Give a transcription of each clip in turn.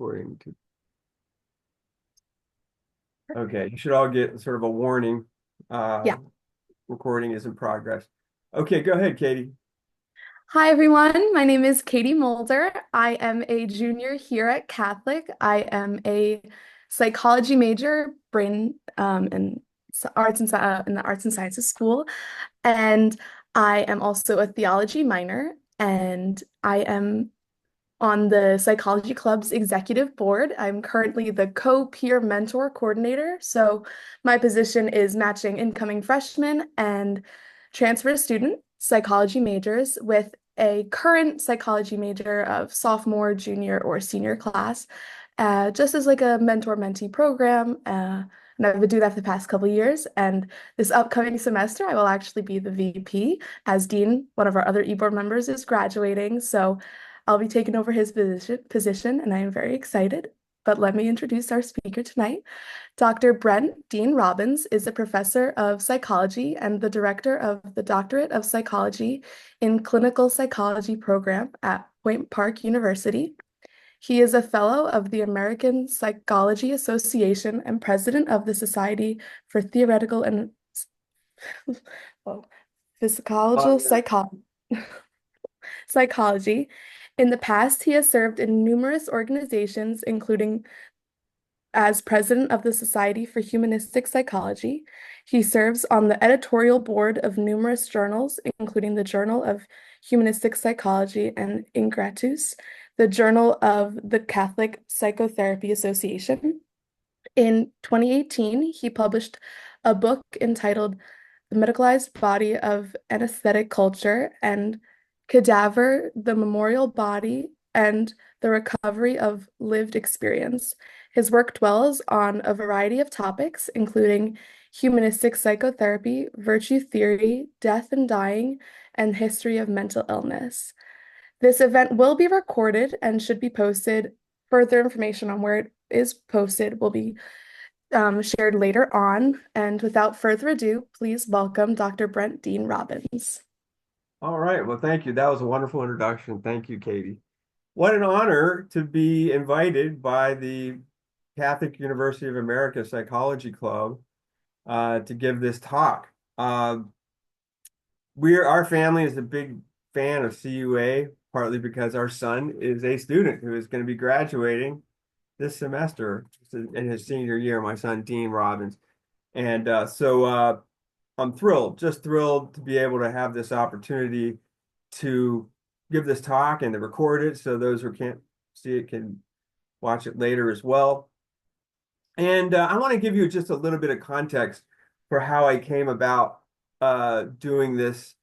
Recording to. Okay, you should all get sort of a warning. Uh, Yeah. Recording is in progress. Okay, go ahead, Katie. Hi, everyone. My name is Katie Mulder. I am a junior here at Catholic. I am a psychology major, brain and arts and in the arts and sciences school, and I am also a theology minor. And I am on the Psychology Club's executive board. I'm currently the co-peer mentor coordinator. So my position is matching incoming freshmen and transfer student psychology majors with a current psychology major of sophomore, junior, or senior class, just as like a mentor-mentee program. And I've been doing that for the past couple of years. And this upcoming semester, I will actually be the VP as Dean. One of our other e-board members is graduating. So I'll be taking over his position, and I am very excited. But let me introduce our speaker tonight. Dr. Brent Dean Robbins is a professor of psychology and the director of the Doctorate of Psychology in Clinical Psychology program at Point Park University. He is a fellow of the American Psychology Association and president of the Society for Theoretical and oh, Physiological Yeah. Psychology. In the past, he has served in numerous organizations, including as president of the Society for Humanistic Psychology. He serves on the editorial board of numerous journals, including the Journal of Humanistic Psychology and Ingratus, the Journal of the Catholic Psychotherapy Association. In 2018, he published a book entitled The Medicalized Body of Anesthetic Culture and Cadaver, the Memorial Body and the Recovery of Lived Experience. His work dwells on a variety of topics, including humanistic psychotherapy, virtue theory, death and dying, and history of mental illness. This event will be recorded and should be posted. Further information on where it is posted will be shared later on. And without further ado, please welcome Dr. Brent Dean Robbins. All right. Well, thank you. That was a wonderful introduction. Thank you, Katie. What an honor to be invited by the Catholic University of America Psychology Club to give this talk. Our family is a big fan of CUA, partly because our son is a student who is going to be graduating this semester in his senior year, my son, Dean Robbins. And I'm thrilled, just thrilled to be able to have this opportunity to give this talk and to record it so those who can't see it can watch it later as well. And I want to give you just a little bit of context for how I came about doing this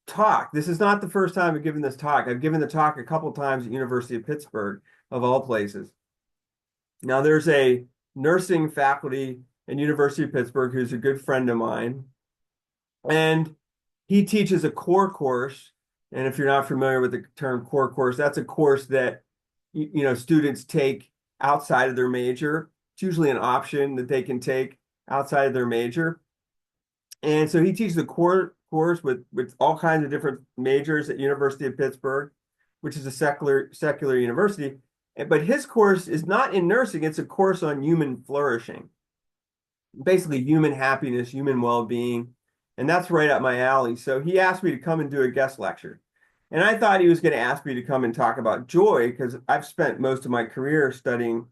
talk. This is not the first time I've given this talk. I've given the talk a couple times at University of Pittsburgh, of all places. Now, there's a nursing faculty at University of Pittsburgh who's a good friend of mine, and he teaches a core course. And if you're not familiar with the term core course, that's a course that students take outside of their major. It's usually an option that they can take outside of their major. And so he teaches a core course with all kinds of different majors at University of Pittsburgh, which is a secular university. But his course is not in nursing, it's a course on human flourishing, basically human happiness, human well-being. And that's right up my alley. So he asked me to come and do a guest lecture. And I thought he was going to ask me to come and talk about joy because I've spent most of my career studying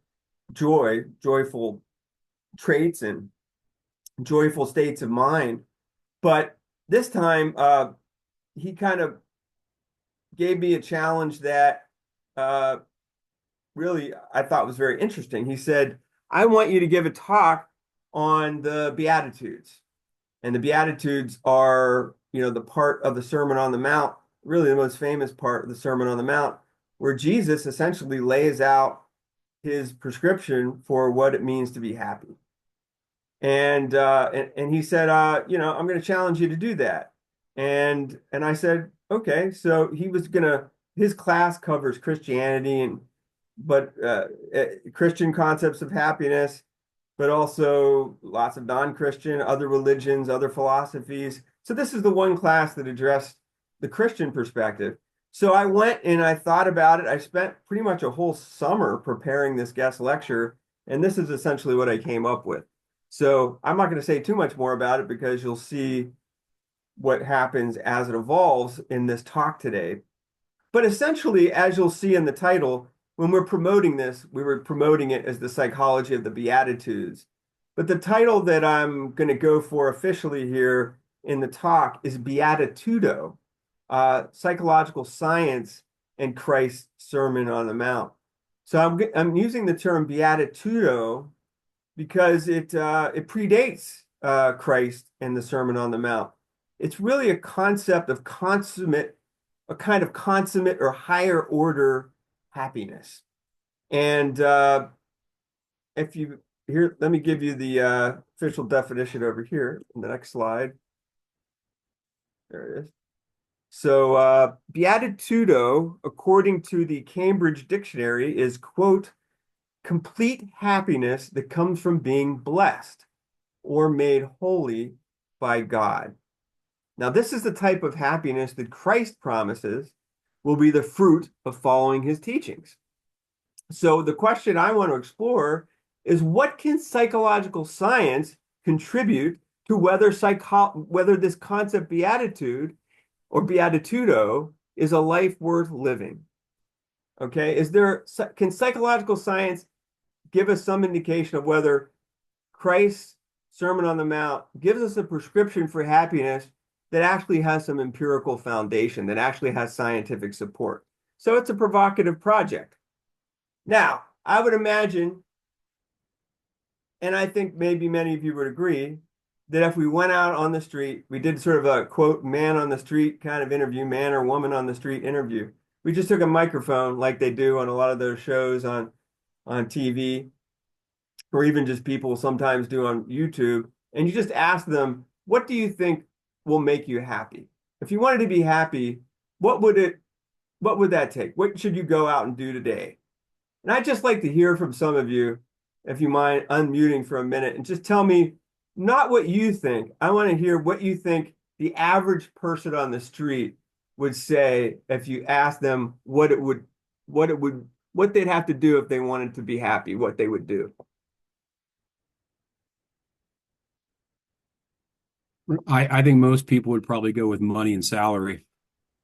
joy, joyful traits and joyful states of mind. But this time, he kind of gave me a challenge that uh, really I thought was very interesting. He said, I want you to give a talk on the Beatitudes. And the Beatitudes are, the part of the Sermon on the Mount, really the most famous part of the Sermon on the Mount, where Jesus essentially lays out his prescription for what it means to be happy. And he said, I'm going to challenge you to do that. And I said, okay. So his class covers Christianity but Christian concepts of happiness, but also lots of non-Christian, other religions, other philosophies. So this is the one class that addressed the Christian perspective. So I went and I thought about it. I spent pretty much a whole summer preparing this guest lecture, and this is essentially what I came up with. So I'm not going to say too much more about it because you'll see what happens as it evolves in this talk today. But essentially, as you'll see in the title, when we're promoting this, we were promoting it as the psychology of the Beatitudes. But the title that I'm going to go for officially here in the talk is Beatitudo, psychological science and Christ's Sermon on the Mount. So I'm using the term Beatitudo because it predates Christ and the Sermon on the Mount. It's really a concept of consummate, a kind of consummate or higher order happiness. And if you here, let me give you the official definition over here in the next slide. There it is. So Beatitudo, according to the Cambridge Dictionary, is, quote, complete happiness that comes from being blessed or made holy by God. Now, this is the type of happiness that Christ promises will be the fruit of following his teachings. So the question I want to explore is, what can psychological science contribute to whether this concept beatitude or beatitudo is a life worth living? Okay, can psychological science give us some indication of whether Christ's Sermon on the Mount gives us a prescription for happiness that actually has some empirical foundation, that actually has scientific support? So it's a provocative project. Now, I would imagine, and I think maybe many of you would agree, that if we went out on the street, we did sort of a, quote, man on the street kind of interview, man or woman on the street interview. We just took a microphone like they do on a lot of those shows on TV, or even just people sometimes do on YouTube, and you just ask them, what do you think will make you happy? If you wanted to be happy, what would that take? What should you go out and do today? And I'd just like to hear from some of you, if you mind unmuting for a minute and just tell me not what you think. I want to hear what you think the average person on the street would say if you asked them what they'd have to do if they wanted to be happy, what they would do. I think most people would probably go with money and salary.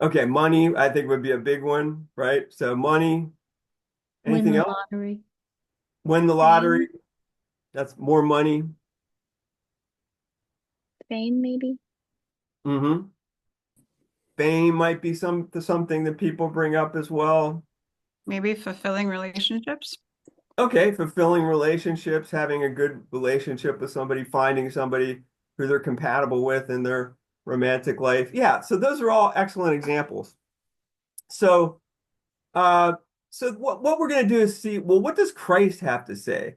Okay, money, I think would be a big one, right? So money, Win anything the else? lottery. Win the lottery, Fame. that's more money. Fame, maybe. Mm-hmm. Fame might be something that people bring up as well. Maybe fulfilling relationships. Okay, fulfilling relationships, having a good relationship with somebody, finding somebody who they're compatible with in their romantic life. Yeah, so those are all excellent examples. So, what we're going to do is see, well, what does Christ have to say?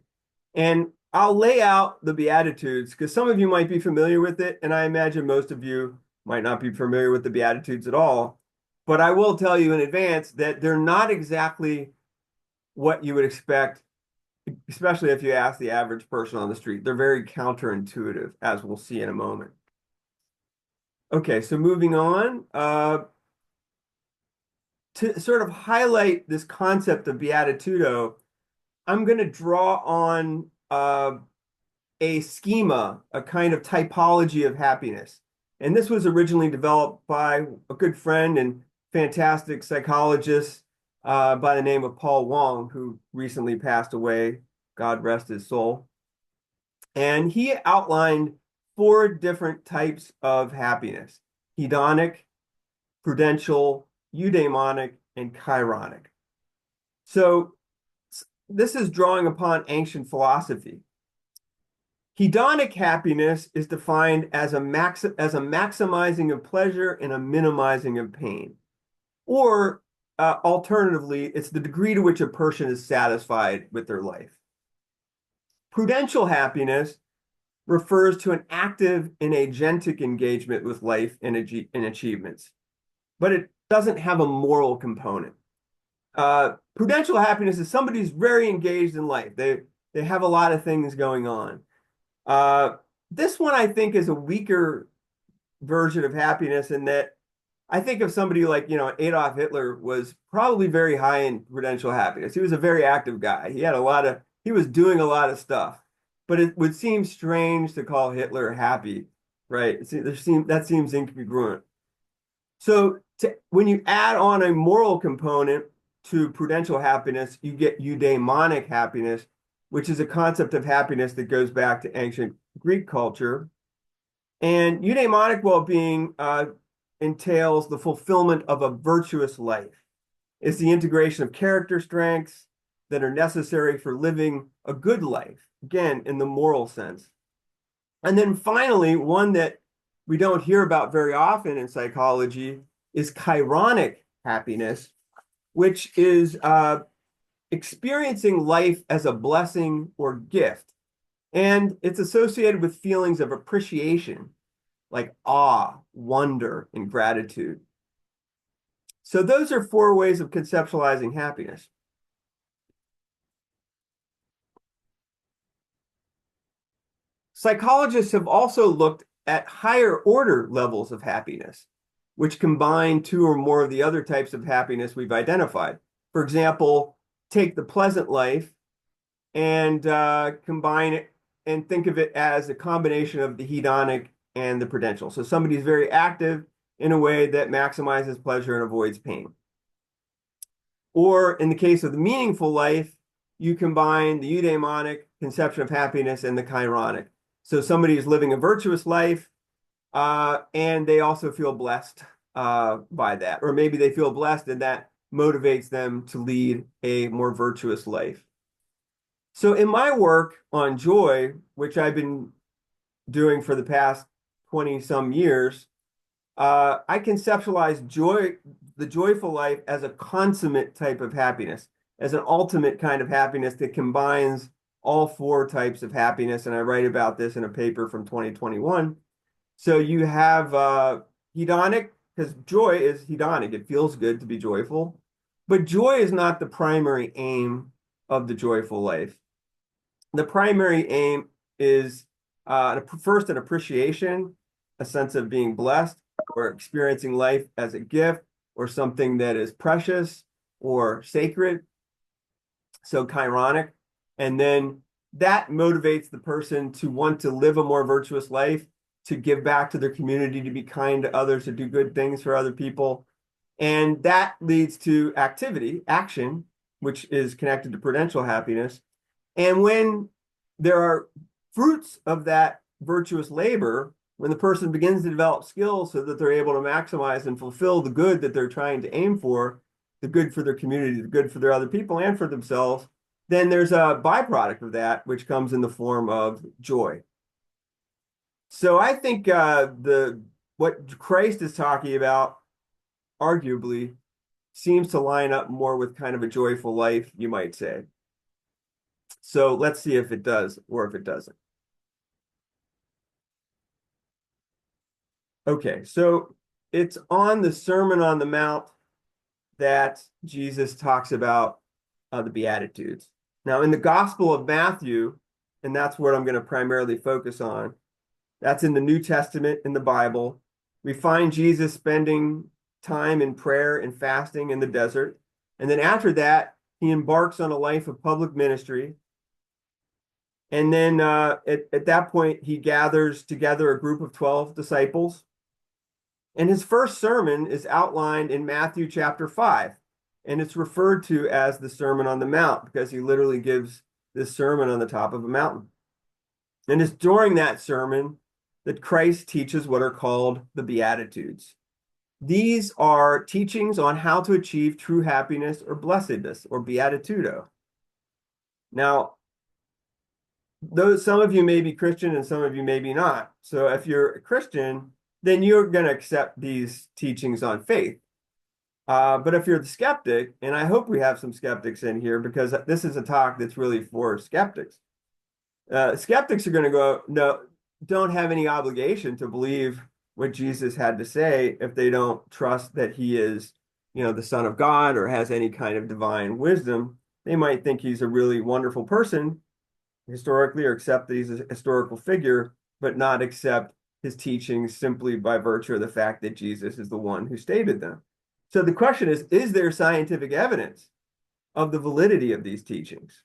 And I'll lay out the Beatitudes because some of you might be familiar with it, and I imagine most of you might not be familiar with the Beatitudes at all. But I will tell you in advance that they're not exactly what you would expect, especially if you ask the average person on the street. They're very counterintuitive, as we'll see in a moment. Okay, so moving on, to sort of highlight this concept of beatitudo, I'm going to draw on a schema, a kind of typology of happiness. And this was originally developed by a good friend and fantastic psychologist by the name of Paul Wong, who recently passed away. God rest his soul. And he outlined 4 different types of happiness: hedonic, prudential, eudaimonic, and chironic. So this is drawing upon ancient philosophy. Hedonic happiness is defined as a maximizing of pleasure and a minimizing of pain. Or alternatively, it's the degree to which a person is satisfied with their life. Prudential happiness refers to an active and agentic engagement with life and achievements, but it doesn't have a moral component. Prudential happiness is somebody who's very engaged in life. They have a lot of things going on. This one I think is a weaker version of happiness in that I think of somebody like, Adolf Hitler was probably very high in prudential happiness. He was a very active guy. He was doing a lot of stuff, but it would seem strange to call Hitler happy, right? That seems incongruent. So when you add on a moral component to prudential happiness, you get eudaimonic happiness, which is a concept of happiness that goes back to ancient Greek culture. And eudaimonic well-being entails the fulfillment of a virtuous life. It's the integration of character strengths that are necessary for living a good life, again, in the moral sense. And then finally, one that we don't hear about very often in psychology is chironic happiness, which is experiencing life as a blessing or gift. And it's associated with feelings of appreciation, like awe, wonder, and gratitude. So those are 4 ways of conceptualizing happiness. Psychologists have also looked at higher order levels of happiness, which combine 2 or more of the other types of happiness we've identified. For example, take the pleasant life and combine it and think of it as a combination of the hedonic and the prudential. So somebody's very active in a way that maximizes pleasure and avoids pain. Or in the case of the meaningful life, you combine the eudaimonic conception of happiness and the chironic. So somebody is living a virtuous life, and they also feel blessed by that. Or maybe they feel blessed and that motivates them to lead a more virtuous life. So in my work on joy, which I've been doing for the past 20-some years, I conceptualize joy, the joyful life, as a consummate type of happiness, as an ultimate kind of happiness that combines all 4 types of happiness. And I write about this in a paper from 2021. So you have hedonic, because joy is hedonic. It feels good to be joyful. But joy is not the primary aim of the joyful life. The primary aim is first an appreciation, a sense of being blessed or experiencing life as a gift or something that is precious or sacred. So chironic. And then that motivates the person to want to live a more virtuous life, to give back to their community, to be kind to others, to do good things for other people. And that leads to activity, action, which is connected to prudential happiness. And when there are fruits of that virtuous labor, when the person begins to develop skills so that they're able to maximize and fulfill the good that they're trying to aim for, the good for their community, the good for their other people and for themselves, then there's a byproduct of that, which comes in the form of joy. So I think what Christ is talking about, arguably, seems to line up more with kind of a joyful life, you might say. So let's see if it does or if it doesn't. Okay, so it's on the Sermon on the Mount that Jesus talks about the Beatitudes. Now, in the Gospel of Matthew, and that's what I'm going to primarily focus on, that's in the New Testament in the Bible, we find Jesus spending time in prayer and fasting in the desert. And then after that, he embarks on a life of public ministry. And then at that point, he gathers together a group of 12 disciples. And his first sermon is outlined in Matthew chapter 5. And it's referred to as the Sermon on the Mount because he literally gives this sermon on the top of a mountain. And it's during that sermon that Christ teaches what are called the Beatitudes. These are teachings on how to achieve true happiness or blessedness or Beatitudo. Now, some of you may be Christian and some of you may be not. So if you're a Christian, then you're going to accept these teachings on faith. But if you're the skeptic, and I hope we have some skeptics in here because this is a talk that's really for skeptics. Skeptics are going to go, no, don't have any obligation to believe what Jesus had to say if they don't trust that he is, the Son of God or has any kind of divine wisdom. They might think he's a really wonderful person historically or accept that he's a historical figure, but not accept his teachings simply by virtue of the fact that Jesus is the one who stated them. So the question is there scientific evidence of the validity of these teachings?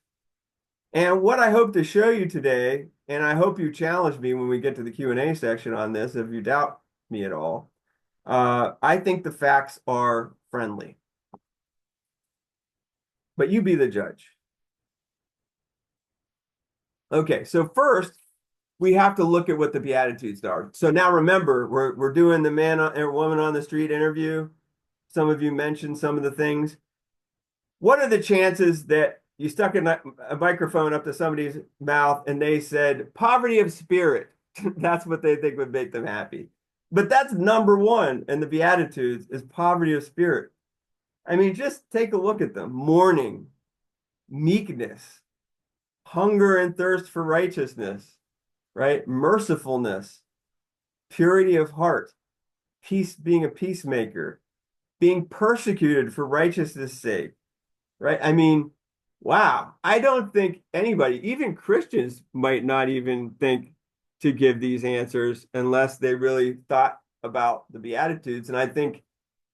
And what I hope to show you today, and I hope you challenge me when we get to the Q&A section on this, if you doubt me at all, I think the facts are friendly. But you be the judge. Okay, so first, we have to look at what the Beatitudes are. So now remember, we're doing the man or woman on the street interview. Some of you mentioned some of the things. What are the chances that you stuck a microphone up to somebody's mouth and they said poverty of spirit? That's what they think would make them happy. But that's number one in the Beatitudes is poverty of spirit. I mean, just take a look at them. Mourning, meekness, hunger and thirst for righteousness, right? Mercifulness, purity of heart, peace, being a peacemaker, being persecuted for righteousness' sake, right? I mean, wow. I don't think anybody, even Christians, might not even think to give these answers unless they really thought about the Beatitudes. And I think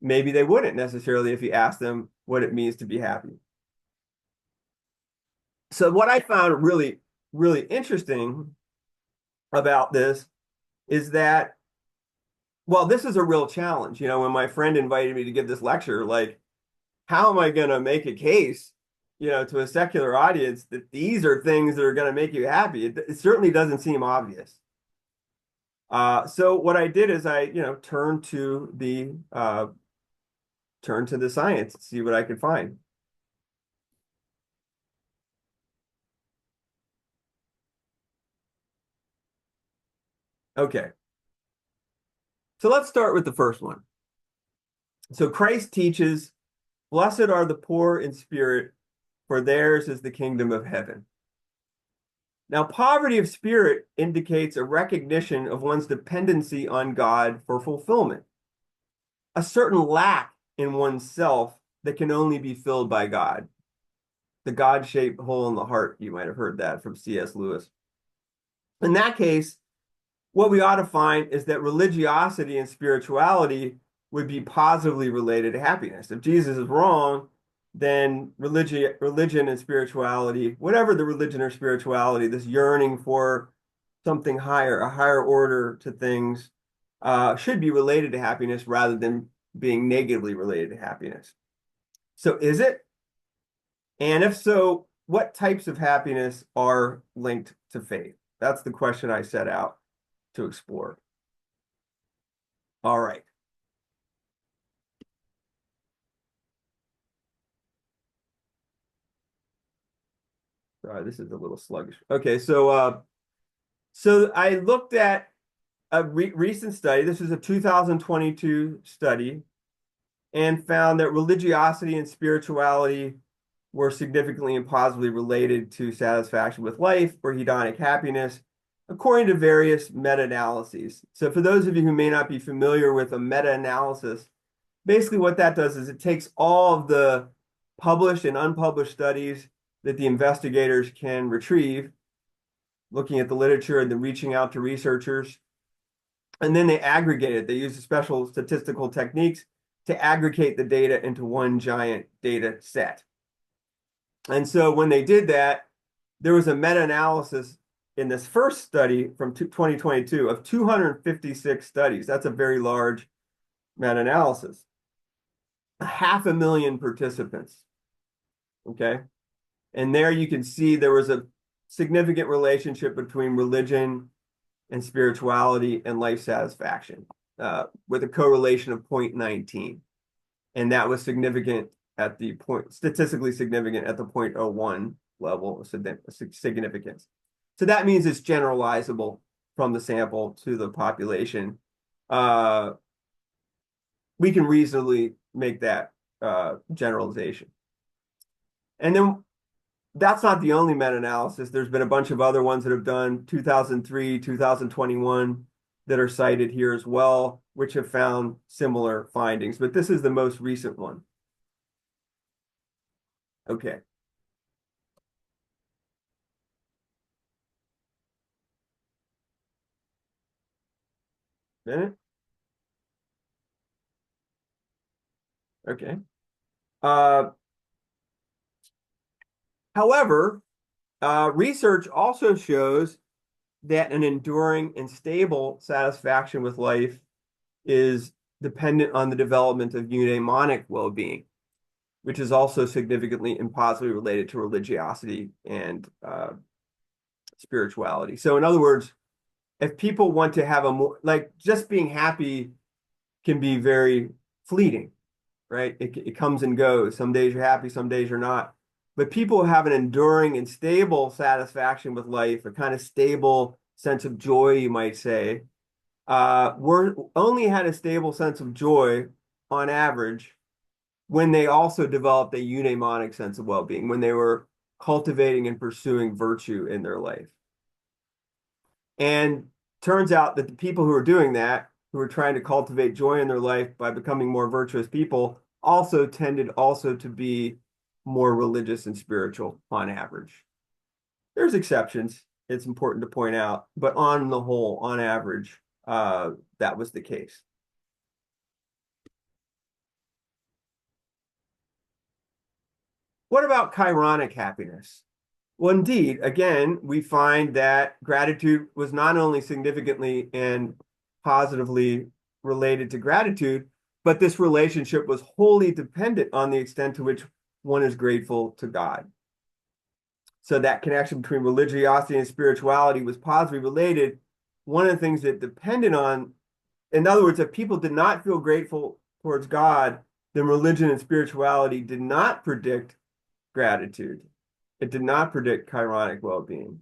maybe they wouldn't necessarily if you asked them what it means to be happy. So what I found really, really interesting about this is that, well, this is a real challenge. You know, when my friend invited me to give this lecture, like, how am I going to make a case, you know, to a secular audience that these are things that are going to make you happy? It certainly doesn't seem obvious. So what I did is I, you know, turned to the science to see what I could find. Okay. So let's start with the first one. So Christ teaches, blessed are the poor in spirit, for theirs is the kingdom of heaven. Now, poverty of spirit indicates a recognition of one's dependency on God for fulfillment, a certain lack in oneself that can only be filled by God. The God-shaped hole in the heart, you might have heard that from C.S. Lewis. In that case, what we ought to find is that religiosity and spirituality would be positively related to happiness. If Jesus is wrong, then religion and spirituality, whatever the religion or spirituality, this yearning for something higher, a higher order to things, should be related to happiness rather than being negatively related to happiness. So is it? And if so, what types of happiness are linked to faith? That's the question I set out to explore. All right. Sorry, this is a little sluggish. Okay, so I looked at a recent study. This is a 2022 study, and found that religiosity and spirituality were significantly and positively related to satisfaction with life or hedonic happiness, according to various meta-analyses. So for those of you who may not be familiar with a meta-analysis, basically what that does is it takes all of the published and unpublished studies that the investigators can retrieve, looking at the literature and then reaching out to researchers, and then they aggregate it. They use special statistical techniques to aggregate the data into one giant data set. And so when they did that, there was a meta-analysis in this first study from 2022 of 256 studies. That's a very large meta-analysis. 500,000 participants. Okay. And there you can see there was a significant relationship between religion and spirituality and life satisfaction, with a correlation of 0.19. And that was significant at the point, statistically significant at the 0.01 level of significance. So that means it's generalizable from the sample to the population. We can reasonably make that generalization. And then that's not the only meta-analysis. There's been a bunch of other ones that have done 2003, 2021 that are cited here as well, which have found similar findings. But this is the most recent one. Okay. minute. Okay. Uh, However, research also shows that an enduring and stable satisfaction with life is dependent on the development of eudaimonic well-being, which is also significantly and positively related to religiosity and spirituality. So in other words, if people want to have a more, like just being happy can be very fleeting, right? It comes and goes. Some days you're happy, some days you're not. But people who have an enduring and stable satisfaction with life, a kind of stable sense of joy, you might say, were only had a stable sense of joy on average when they also developed a eudaimonic sense of well-being, when they were cultivating and pursuing virtue in their life. And turns out that the people who are doing that, who are trying to cultivate joy in their life by becoming more virtuous people, also tended also to be more religious and spiritual on average. There's exceptions, it's important to point out, but on the whole, on average, that was the case. What about chironic happiness? Well, indeed, again, we find that gratitude was not only significantly and positively related to gratitude, but this relationship was wholly dependent on the extent to which one is grateful to God. So that connection between religiosity and spirituality was positively related. One of the things that depended on, in other words, if people did not feel grateful towards God, then religion and spirituality did not predict gratitude. It did not predict chironic well-being.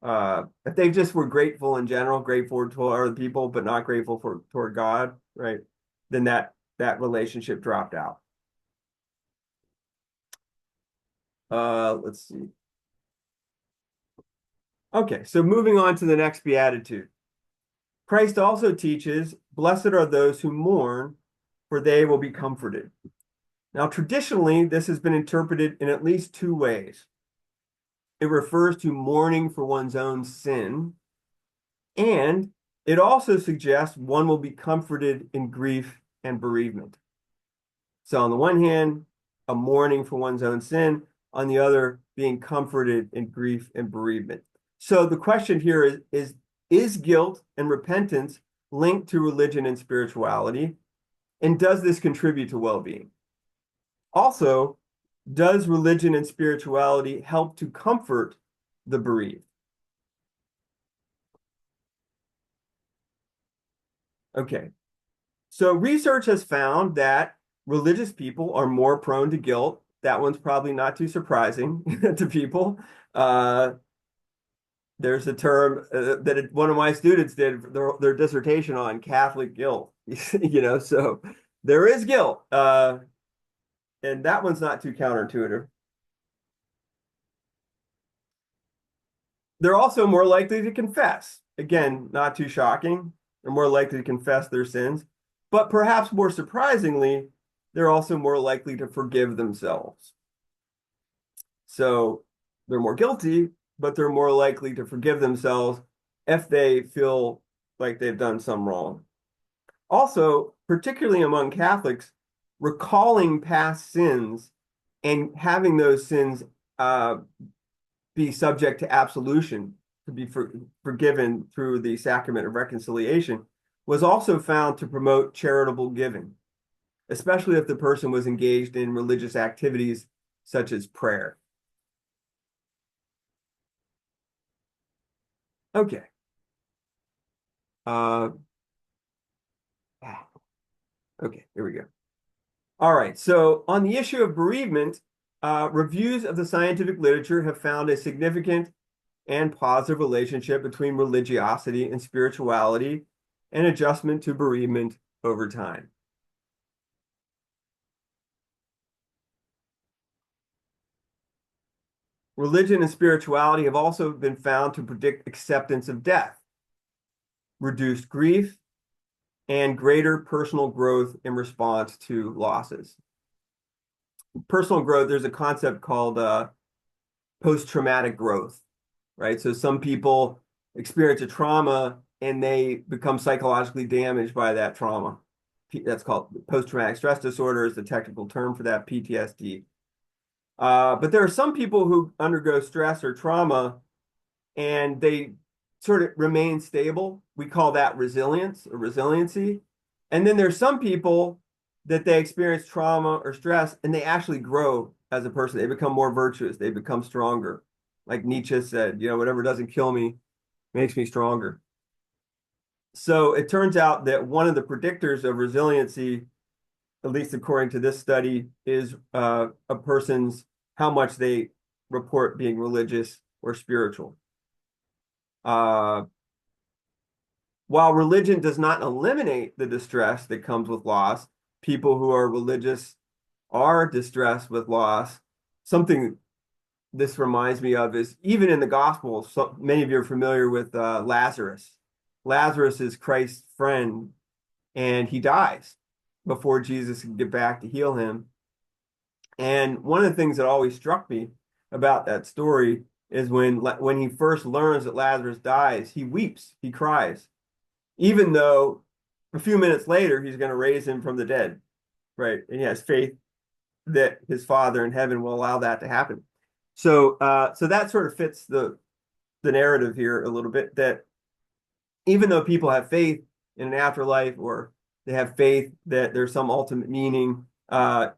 If they just were grateful in general, grateful toward other people, but not grateful toward God, right? Then that relationship dropped out. Let's see. Okay, so moving on to the next beatitude. Christ also teaches, "Blessed are those who mourn, for they will be comforted." Now, traditionally, this has been interpreted in at least two ways. It refers to mourning for one's own sin, and it also suggests one will be comforted in grief and bereavement. So on the one hand, a mourning for one's own sin, on the other, being comforted in grief and bereavement. So the question here is guilt and repentance linked to religion and spirituality? And does this contribute to well-being? Also, does religion and spirituality help to comfort the bereaved? Okay, so research has found that religious people are more prone to guilt. That one's probably not too surprising to people. There's a term that one of my students did their dissertation on, Catholic guilt. So there is guilt, and that one's not too counterintuitive. They're also more likely to confess. Again, not too shocking. They're more likely to confess their sins, but perhaps more surprisingly, they're also more likely to forgive themselves. So they're more guilty, but they're more likely to forgive themselves if they feel like they've done some wrong. Also, particularly among Catholics, recalling past sins and having those sins be subject to absolution, to be forgiven through the sacrament of reconciliation, was also found to promote charitable giving, especially if the person was engaged in religious activities such as prayer. Okay. Okay, here we go. All right, so on the issue of bereavement, reviews of the scientific literature have found a significant and positive relationship between religiosity and spirituality and adjustment to bereavement over time. Religion and spirituality have also been found to predict acceptance of death, reduced grief, and greater personal growth in response to losses. Personal growth, there's a concept called post-traumatic growth, right? So some people experience a trauma and they become psychologically damaged by that trauma. That's called post-traumatic stress disorder is the technical term for that, PTSD. But there are some people who undergo stress or trauma and they sort of remain stable. We call that resilience or resiliency. And then there's some people that they experience trauma or stress and they actually grow as a person. They become more virtuous. They become stronger. Like Nietzsche said, whatever doesn't kill me makes me stronger. So it turns out that one of the predictors of resiliency, at least according to this study, is a person's how much they report being religious or spiritual. While religion does not eliminate the distress that comes with loss, people who are religious are distressed with loss. Something this reminds me of is even in the Gospels, so many of you are familiar with Lazarus. Lazarus is Christ's friend, and he dies before Jesus can get back to heal him. And one of the things that always struck me about that story is when he first learns that Lazarus dies, he weeps, he cries, even though a few minutes later he's going to raise him from the dead, right? And he has faith that his Father in heaven will allow that to happen. So that sort of fits the narrative here a little bit, that even though people have faith in an afterlife, or they have faith that there's some ultimate meaning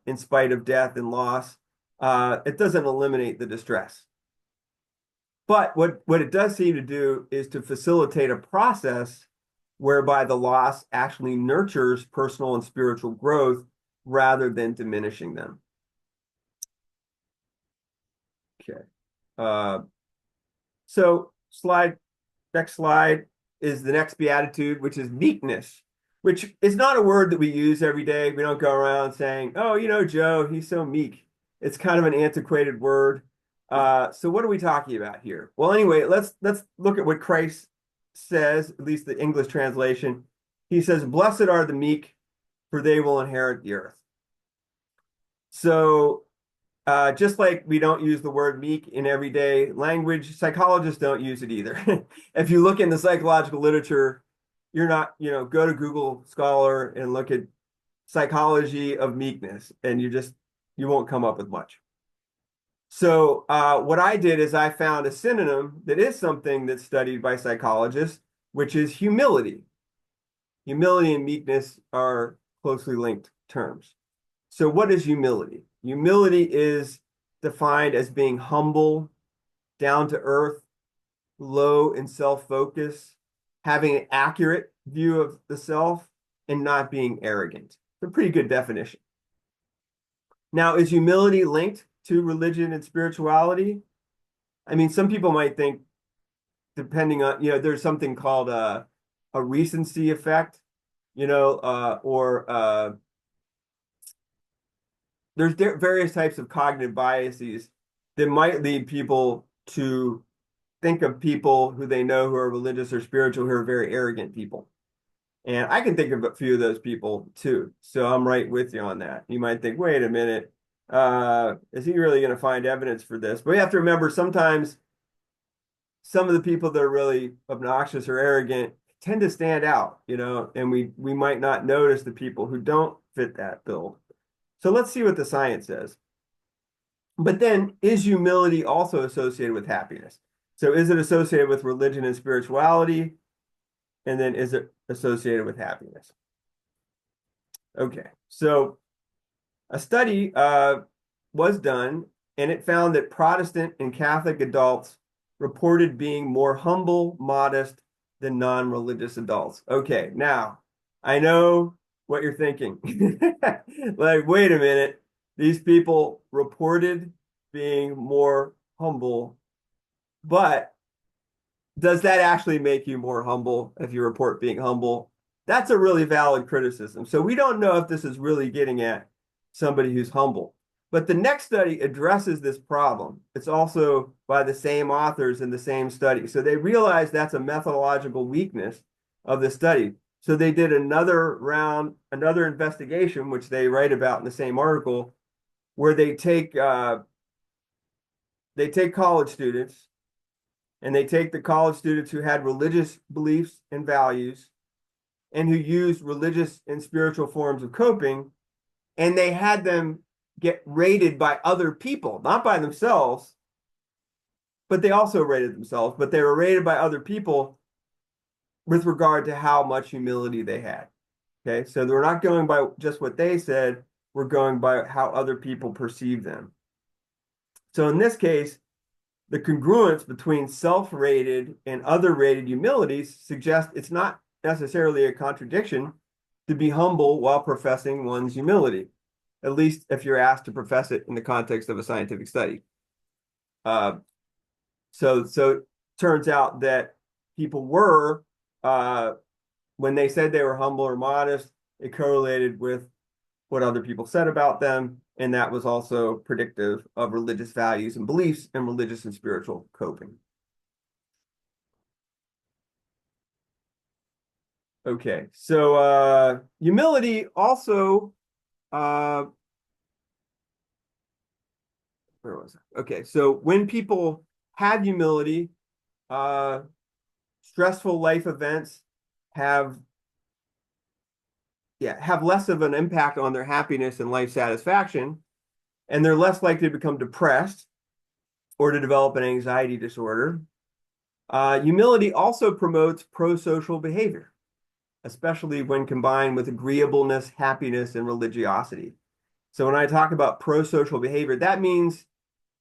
in spite of death and loss, it doesn't eliminate the distress. But what it does seem to do is to facilitate a process whereby the loss actually nurtures personal and spiritual growth rather than diminishing them. Okay. So next slide is the next beatitude, which is meekness, which is not a word that we use every day. We don't go around saying, oh, Joe, he's so meek. It's kind of an antiquated word. So what are we talking about here? Well, anyway, let's look at what Christ says, at least the English translation. He says, blessed are the meek, for they will inherit the earth. So just like we don't use the word meek in everyday language, psychologists don't use it either. If you look in the psychological literature, you're not, go to Google Scholar and look at psychology of meekness, and you won't come up with much. So what I did is I found a synonym that is something that's studied by psychologists, which is humility. Humility and meekness are closely linked terms. So what is humility? Humility is defined as being humble, down to earth, low in self-focus, having an accurate view of the self, and not being arrogant. It's a pretty good definition. Now, is humility linked to religion and spirituality? I mean, some people might think, depending on, there's something called a recency effect, or there's various types of cognitive biases that might lead people to think of people who they know who are religious or spiritual who are very arrogant people. And I can think of a few of those people too. So I'm right with you on that. You might think, wait a minute, is he really going to find evidence for this? But we have to remember sometimes some of the people that are really obnoxious or arrogant tend to stand out, and we might not notice the people who don't fit that bill. So let's see what the science says. But then, is humility also associated with happiness? So is it associated with religion and spirituality? And then is it associated with happiness? Okay, so a study was done, and it found that Protestant and Catholic adults reported being more humble, modest than non-religious adults. Okay, now, I know what you're thinking. Like, wait a minute, these people reported being more humble, but does that actually make you more humble if you report being humble? That's a really valid criticism. So we don't know if this is really getting at somebody who's humble. But the next study addresses this problem. It's also by the same authors in the same study. So they realized that's a methodological weakness of the study. So they did another round, another investigation, which they write about in the same article, where they take college students and they take the college students who had religious beliefs and values and who used religious and spiritual forms of coping, and they had them get rated by other people, not by themselves, but they also rated themselves, but they were rated by other people with regard to how much humility they had. Okay, so we're not going by just what they said, we're going by how other people perceive them. So in this case, the congruence between self-rated and other-rated humilities suggests it's not necessarily a contradiction to be humble while professing one's humility, at least if you're asked to profess it in the context of a scientific study. So it turns out that people were, when they said they were humble or modest, it correlated with what other people said about them, and that was also predictive of religious values and beliefs and religious and spiritual coping. Okay, so humility also, where was it? Okay, so when people have humility, stressful life events have less of an impact on their happiness and life satisfaction, and they're less likely to become depressed or to develop an anxiety disorder. Humility also promotes pro-social behavior, especially when combined with agreeableness, happiness, and religiosity. So when I talk about pro-social behavior, that means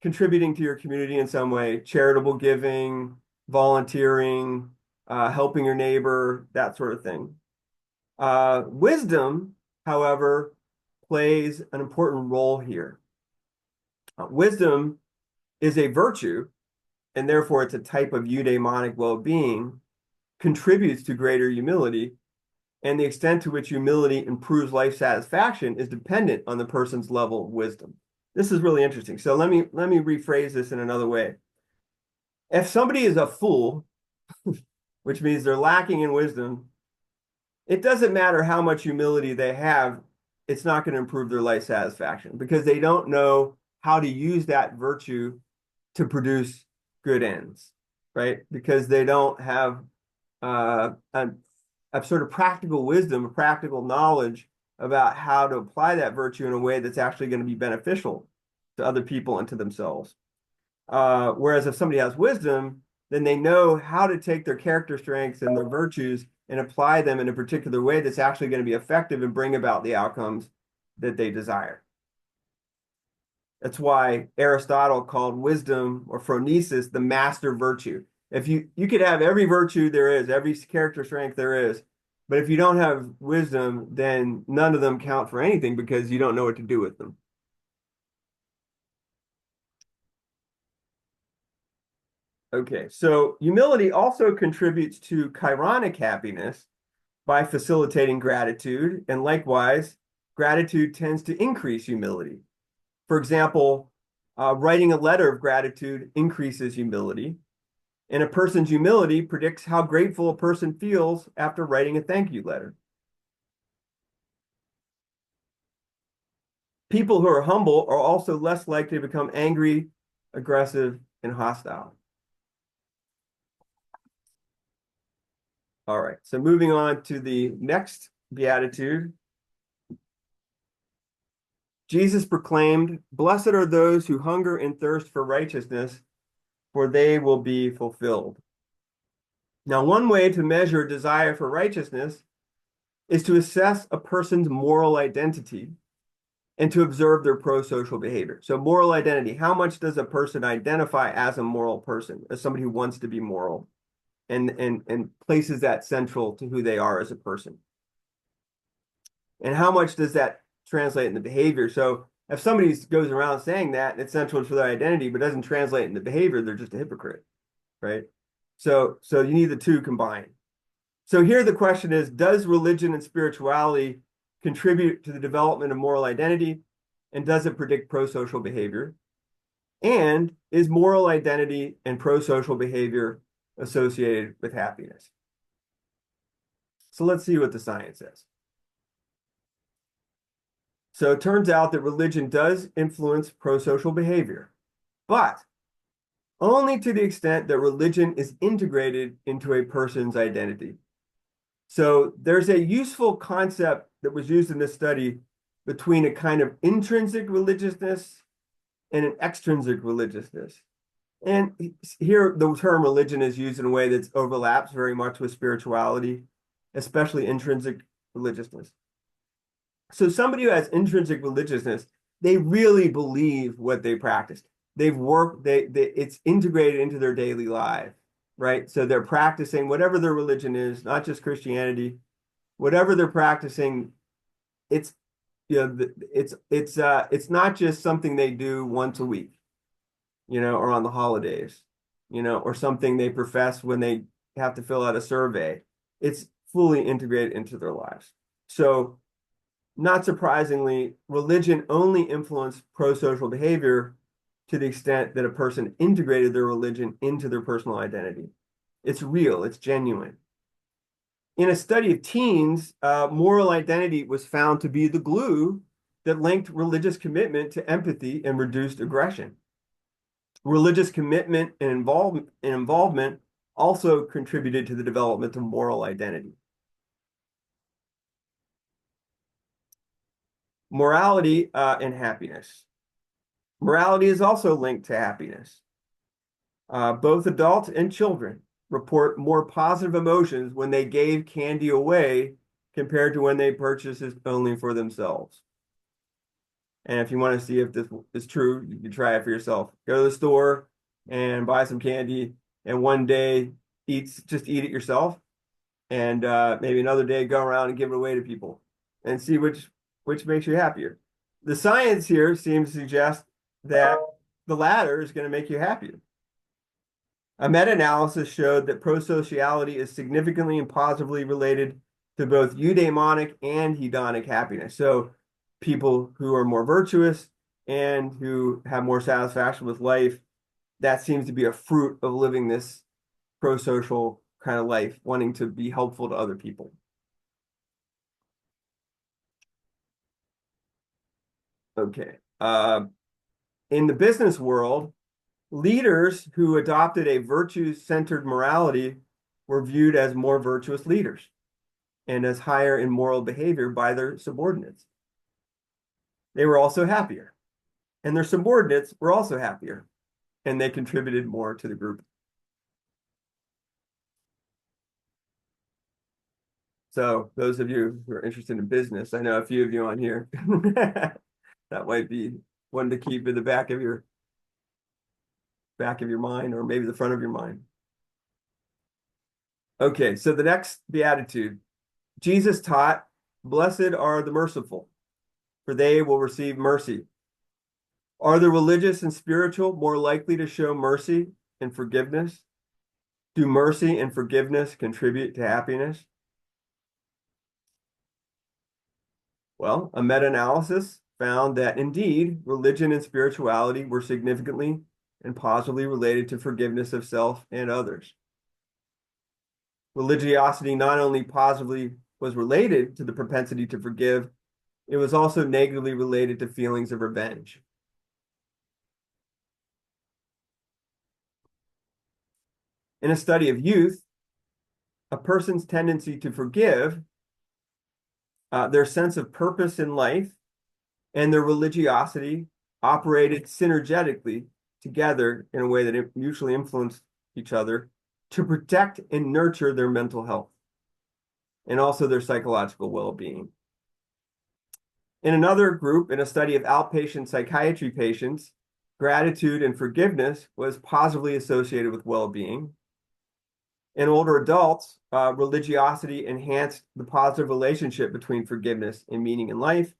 contributing to your community in some way, charitable giving, volunteering, helping your neighbor, that sort of thing. Wisdom, however, plays an important role here. Wisdom is a virtue, and therefore it's a type of eudaimonic well-being, contributes to greater humility, and the extent to which humility improves life satisfaction is dependent on the person's level of wisdom. This is really interesting. So let me rephrase this in another way. If somebody is a fool, which means they're lacking in wisdom, it doesn't matter how much humility they have, it's not going to improve their life satisfaction because they don't know how to use that virtue to produce good ends, right? Because they don't have a sort of practical wisdom, a practical knowledge about how to apply that virtue in a way that's actually going to be beneficial to other people and to themselves. Whereas if somebody has wisdom, then they know how to take their character strengths and their virtues and apply them in a particular way that's actually going to be effective and bring about the outcomes that they desire. That's why Aristotle called wisdom or phronesis the master virtue. If you could have every virtue there is, every character strength there is, but if you don't have wisdom, then none of them count for anything because you don't know what to do with them. Okay, so humility also contributes to chironic happiness by facilitating gratitude, and likewise, gratitude tends to increase humility. For example, writing a letter of gratitude increases humility, and a person's humility predicts how grateful a person feels after writing a thank you letter. People who are humble are also less likely to become angry, aggressive, and hostile. All right, so moving on to the next beatitude. Jesus proclaimed, "Blessed are those who hunger and thirst for righteousness, for they will be fulfilled." Now, one way to measure desire for righteousness is to assess a person's moral identity and to observe their pro-social behavior. So moral identity, how much does a person identify as a moral person, as somebody who wants to be moral and places that central to who they are as a person? And how much does that translate into behavior? So if somebody goes around saying that and it's central to their identity, but doesn't translate into behavior, they're just a hypocrite, right? So you need the two combined. So here the question is, does religion and spirituality contribute to the development of moral identity? And does it predict pro-social behavior? And is moral identity and pro-social behavior associated with happiness? So let's see what the science says. So it turns out that religion does influence pro-social behavior, but only to the extent that religion is integrated into a person's identity. So there's a useful concept that was used in this study between a kind of intrinsic religiousness and an extrinsic religiousness. And here the term religion is used in a way that overlaps very much with spirituality, especially intrinsic religiousness. So somebody who has intrinsic religiousness, they really believe what they practice. They've worked, it's integrated into their daily life, right? So they're practicing whatever their religion is, not just Christianity, whatever they're practicing, it's it's not just something they do once a week, or on the holidays, or something they profess when they have to fill out a survey. It's fully integrated into their lives. So not surprisingly, religion only influenced pro-social behavior to the extent that a person integrated their religion into their personal identity. It's real, it's genuine. In a study of teens, moral identity was found to be the glue that linked religious commitment to empathy and reduced aggression. Religious commitment and involvement also contributed to the development of moral identity. Morality and happiness. Morality is also linked to happiness. Both adults and children report more positive emotions when they gave candy away compared to when they purchased it only for themselves. And if you want to see if this is true, you can try it for yourself. Go to the store and buy some candy, and one day just eat it yourself, and maybe another day go around and give it away to people, and see which makes you happier. The science here seems to suggest that the latter is going to make you happier. A meta-analysis showed that prosociality is significantly and positively related to both eudaimonic and hedonic happiness. So people who are more virtuous and who have more satisfaction with life, that seems to be a fruit of living this prosocial kind of life, wanting to be helpful to other people. Okay. In the business world, leaders who adopted a virtue-centered morality were viewed as more virtuous leaders and as higher in moral behavior by their subordinates. They were also happier, and their subordinates were also happier, and they contributed more to the group. So those of you who are interested in business, I know a few of you on here, that might be one to keep in the back of your mind, or maybe the front of your mind. Okay, so the next beatitude, Jesus taught, "Blessed are the merciful, for they will receive mercy." Are the religious and spiritual more likely to show mercy and forgiveness? Do mercy and forgiveness contribute to happiness? Well, a meta-analysis found that indeed, religion and spirituality were significantly and positively related to forgiveness of self and others. Religiosity not only positively was related to the propensity to forgive, it was also negatively related to feelings of revenge. In a study of youth, a person's tendency to forgive, their sense of purpose in life, and their religiosity operated synergetically together in a way that mutually influenced each other to protect and nurture their mental health and also their psychological well-being. In another group, in a study of outpatient psychiatry patients, gratitude and forgiveness was positively associated with well-being. In older adults, religiosity enhanced the positive relationship between forgiveness and meaning in life,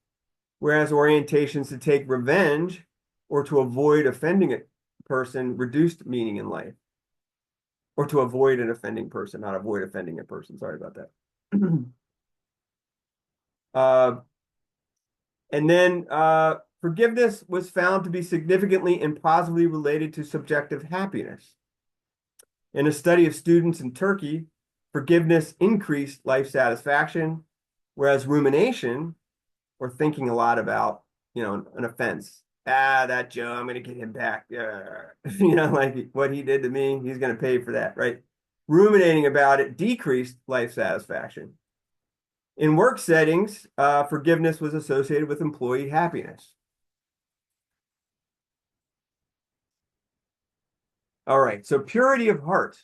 whereas orientations to take revenge or to avoid offending a person reduced meaning in life. Or to avoid an offending person, not avoid offending a person. Sorry about that. And then forgiveness was found to be significantly and positively related to subjective happiness. In a study of students in Turkey, forgiveness increased life satisfaction, whereas rumination, or thinking a lot about, an offense, that Joe, I'm going to get him back. You know, like what he did to me, he's going to pay for that, right? Ruminating about it decreased life satisfaction. In work settings, forgiveness was associated with employee happiness. All right, so purity of heart.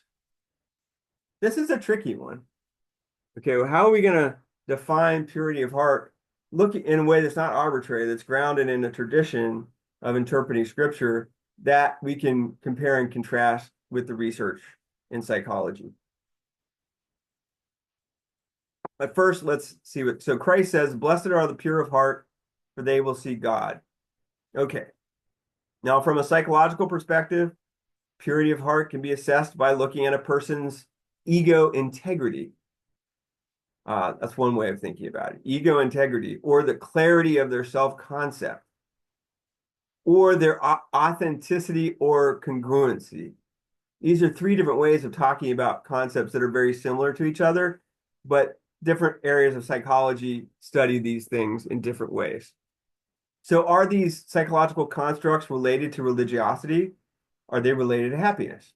This is a tricky one. Okay, well, how are we going to define purity of heart? Look in a way that's not arbitrary, that's grounded in a tradition of interpreting scripture that we can compare and contrast with the research in psychology. But first, let's see what, so Christ says, blessed are the pure of heart, for they will see God. Okay. Now, from a psychological perspective, purity of heart can be assessed by looking at a person's ego integrity. That's one way of thinking about it. Ego integrity, or the clarity of their self-concept, or their authenticity or congruency. These are three different ways of talking about concepts that are very similar to each other, but different areas of psychology study these things in different ways. So are these psychological constructs related to religiosity? Are they related to happiness?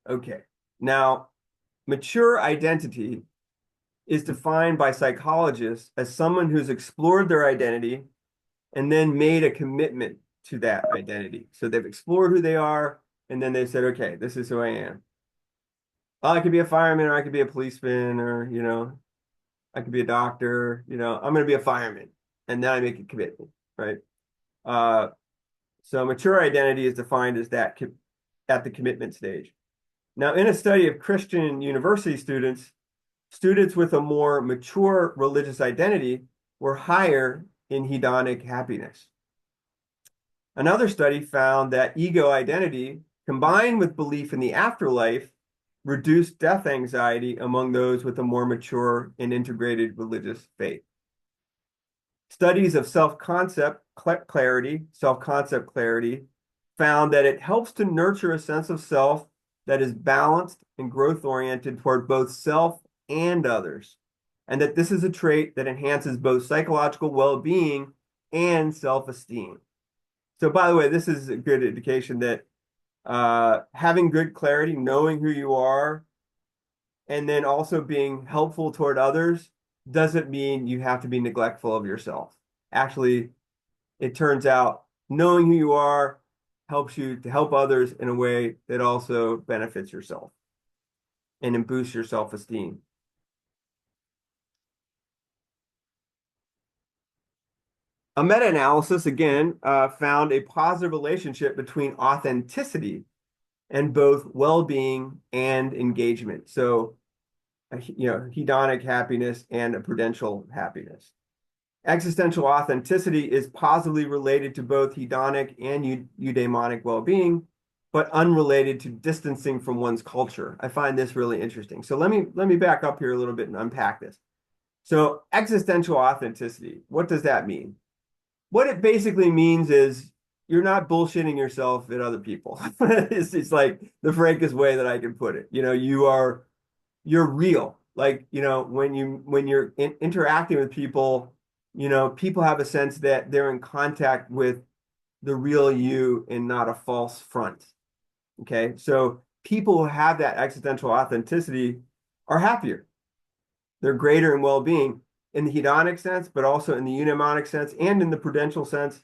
Okay. Now, mature identity is defined by psychologists as someone who's explored their identity and then made a commitment to that identity. So they've explored who they are, and then they said, okay, this is who I am. Well, I could be a fireman, or I could be a policeman, or, you know, I could be a doctor, you know, I'm going to be a fireman. And then I make a commitment, right? So mature identity is defined as that at the commitment stage. Now, in a study of Christian university students, students with a more mature religious identity were higher in hedonic happiness. Another study found that ego identity, combined with belief in the afterlife, reduced death anxiety among those with a more mature and integrated religious faith. Studies of self-concept clarity found that it helps to nurture a sense of self that is balanced and growth-oriented toward both self and others, and that this is a trait that enhances both psychological well-being and self-esteem. So, by the way, this is a good indication that having good clarity, knowing who you are, and then also being helpful toward others doesn't mean you have to be neglectful of yourself. Actually, it turns out knowing who you are helps you to help others in a way that also benefits yourself and boosts your self-esteem. A meta-analysis, again, found a positive relationship between authenticity and both well-being and engagement. So, you know, hedonic happiness and a prudential happiness. Existential authenticity is positively related to both hedonic and eudaimonic well-being, but unrelated to distancing from one's culture. I find this really interesting. So let me back up here a little bit and unpack this. So existential authenticity, what does that mean? What it basically means is you're not bullshitting yourself at other people. It's like the frankest way that I can put it. You know, you're real. Like, you know, when you're interacting with people, you know, people have a sense that they're in contact with the real you and not a false front. Okay, so people who have that existential authenticity are happier. They're greater in well-being in the hedonic sense, but also in the eudaimonic sense and in the prudential sense.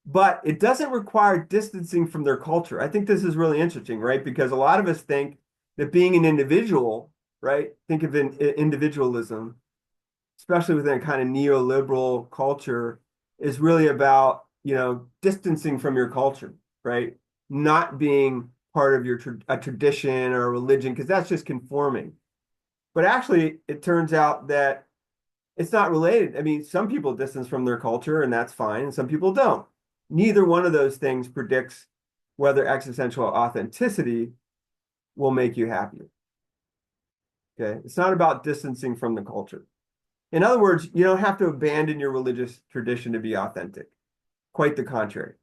But it doesn't require distancing from their culture. I think this is really interesting, right? Because a lot of us think that being an individual, right? Think of individualism, especially within a kind of neoliberal culture, is really about, you know, distancing from your culture, right? Not being part of your a tradition or a religion, because that's just conforming. But actually, it turns out that it's not related. I mean, some people distance from their culture, and that's fine, and some people don't. Neither one of those things predicts whether existential authenticity will make you happier. Okay, it's not about distancing from the culture. In other words, you don't have to abandon your religious tradition to be authentic. Quite the contrary.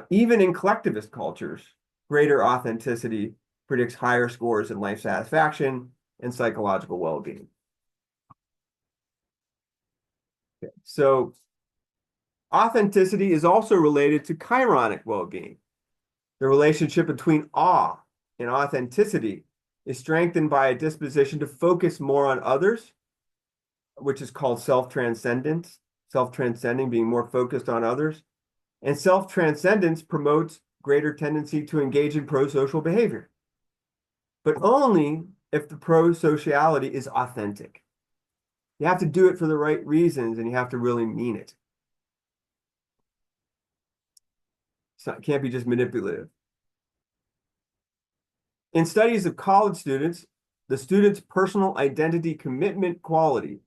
Even in collectivist cultures, greater authenticity predicts higher scores in life satisfaction and psychological well-being. So authenticity is also related to chironic well-being. The relationship between awe and authenticity is strengthened by a disposition to focus more on others, which is called self-transcendence, self-transcending, being more focused on others. And self-transcendence promotes greater tendency to engage in pro-social behavior, but only if the pro-sociality is authentic. You have to do it for the right reasons, and you have to really mean it. So it can't be just manipulative. In studies of college students, the students' personal identity commitment quality,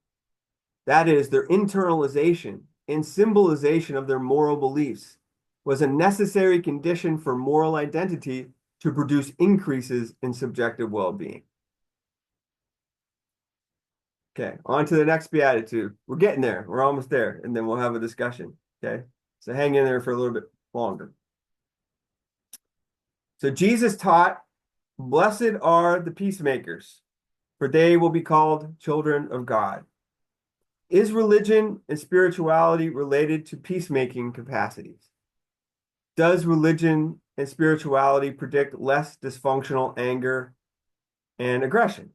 that is, their internalization and symbolization of their moral beliefs, was a necessary condition for moral identity to produce increases in subjective well-being. Okay, on to the next beatitude. We're getting there. We're almost there, and then we'll have a discussion. Okay, so hang in there for a little bit longer. So Jesus taught, "Blessed are the peacemakers, for they will be called children of God." Is religion and spirituality related to peacemaking capacities? Does religion and spirituality predict less dysfunctional anger and aggression?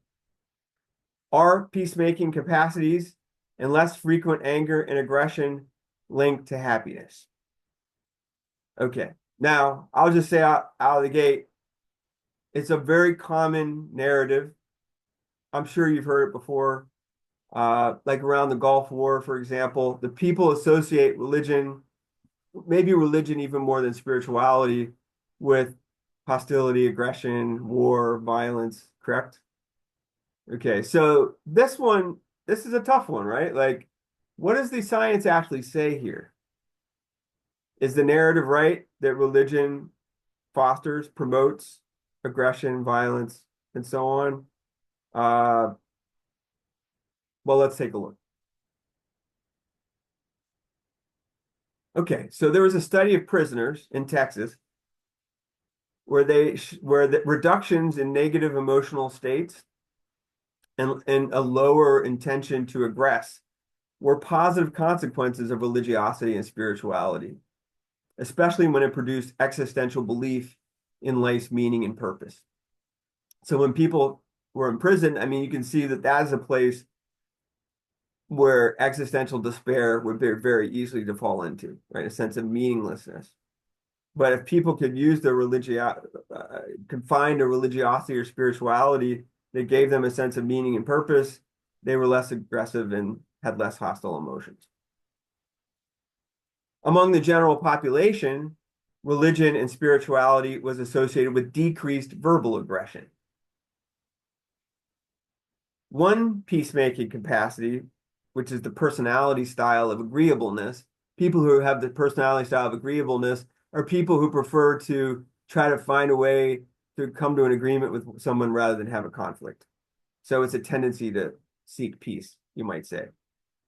Are peacemaking capacities and less frequent anger and aggression linked to happiness? Okay, now I'll just say out of the gate, it's a very common narrative. I'm sure you've heard it before. Like around the Gulf War, for example, the people associate religion, maybe religion even more than spirituality, with hostility, aggression, war, violence, correct? Okay, so this is a tough one, right? Like, what does the science actually say here? Is the narrative right that religion fosters, promotes aggression, violence, and so on? Well, let's take a look. Okay, so there was a study of prisoners in Texas where the reductions in negative emotional states and a lower intention to aggress were positive consequences of religiosity and spirituality, especially when it produced existential belief in life's meaning and purpose. So when people were in prison, I mean, you can see that that is a place where existential despair would be very easily to fall into, right? A sense of meaninglessness. But if people could use their could find a religiosity or spirituality that gave them a sense of meaning and purpose, they were less aggressive and had less hostile emotions. Among the general population, religion and spirituality was associated with decreased verbal aggression. One peacemaking capacity, which is the personality style of agreeableness, people who have the personality style of agreeableness are people who prefer to try to find a way to come to an agreement with someone rather than have a conflict. So it's a tendency to seek peace, you might say.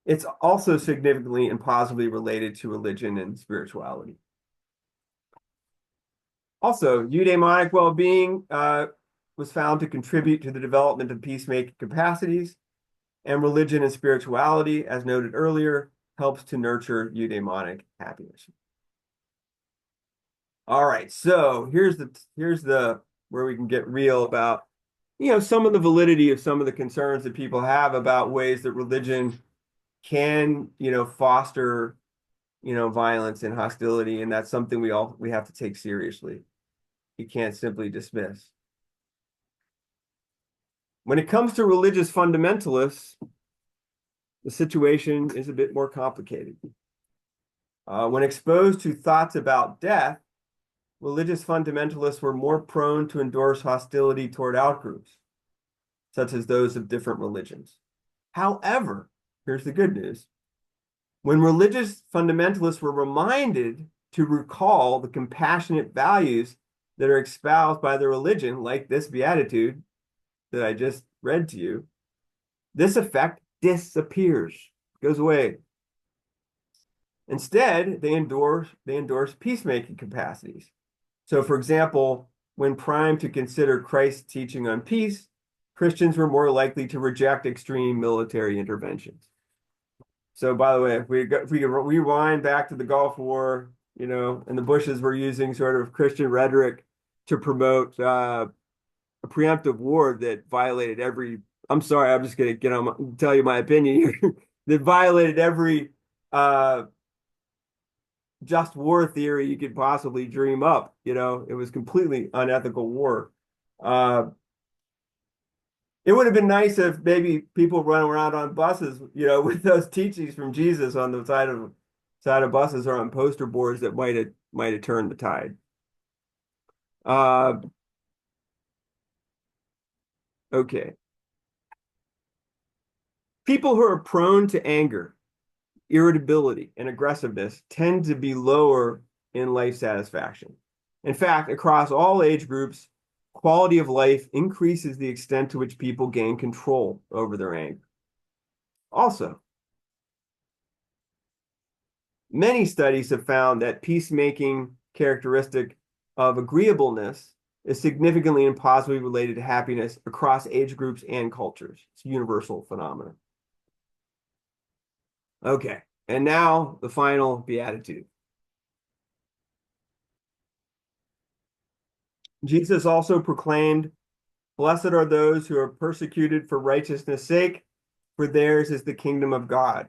It's also significantly and positively related to religion and spirituality. Also, eudaimonic well-being was found to contribute to the development of peacemaking capacities, and religion and spirituality, as noted earlier, helps to nurture eudaimonic happiness. All right, so here's the where we can get real about some of the validity of some of the concerns that people have about ways that religion can foster violence and hostility, and that's something we have to take seriously. You can't simply dismiss. When it comes to religious fundamentalists, the situation is a bit more complicated. When exposed to thoughts about death, religious fundamentalists were more prone to endorse hostility toward outgroups, such as those of different religions. However, here's the good news. When religious fundamentalists were reminded to recall the compassionate values that are espoused by the religion, like this beatitude that I just read to you, this effect disappears, goes away. Instead, they endorse peacemaking capacities. So, for example, when primed to consider Christ's teaching on peace, Christians were more likely to reject extreme military interventions. So by the way, if we could rewind back to the Gulf War, and the Bushes were using sort of Christian rhetoric to promote a preemptive war that violated every. I'm sorry, I'm just going to tell you my opinion here. That violated every just war theory you could possibly dream up. It was completely unethical war. It would have been nice if maybe people run around on buses, with those teachings from Jesus on the side of buses or on poster boards that might have turned the tide. Okay. People who are prone to anger, irritability, and aggressiveness tend to be lower in life satisfaction. In fact, across all age groups, quality of life increases the extent to which people gain control over their anger. Also, many studies have found that peacemaking characteristic of agreeableness is significantly and positively related to happiness across age groups and cultures. It's a universal phenomenon. Okay, and now the final beatitude. Jesus also proclaimed, "Blessed are those who are persecuted for righteousness' sake, for theirs is the kingdom of God.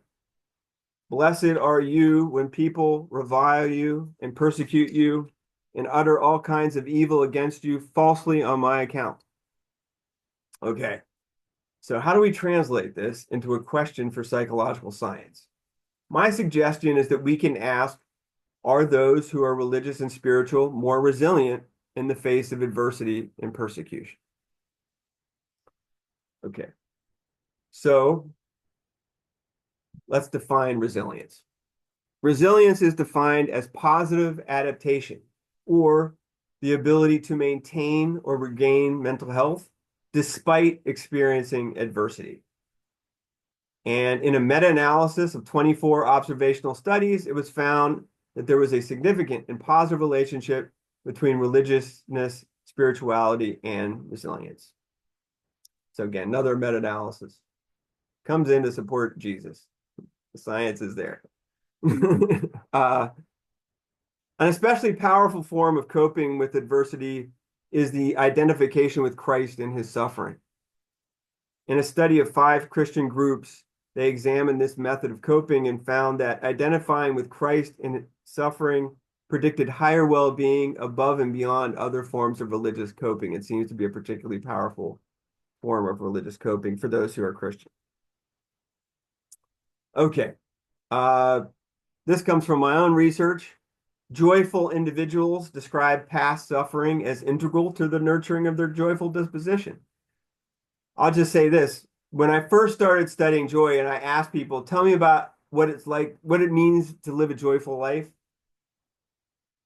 Blessed are you when people revile you and persecute you and utter all kinds of evil against you falsely on my account." Okay, so how do we translate this into a question for psychological science? My suggestion is that we can ask, are those who are religious and spiritual more resilient in the face of adversity and persecution? Okay, so let's define resilience. Resilience is defined as positive adaptation, or the ability to maintain or regain mental health despite experiencing adversity. And in a meta-analysis of 24 observational studies, it was found that there was a significant and positive relationship between religiousness, spirituality, and resilience. So again, another meta-analysis comes in to support Jesus. The science is there. An especially powerful form of coping with adversity is the identification with Christ in his suffering. In a study of 5 Christian groups, they examined this method of coping and found that identifying with Christ in suffering predicted higher well-being above and beyond other forms of religious coping. It seems to be a particularly powerful form of religious coping for those who are Christian. Okay. This comes from my own research. Joyful individuals describe past suffering as integral to the nurturing of their joyful disposition. I'll just say this. When I first started studying joy and I asked people, tell me about what it's like, what it means to live a joyful life,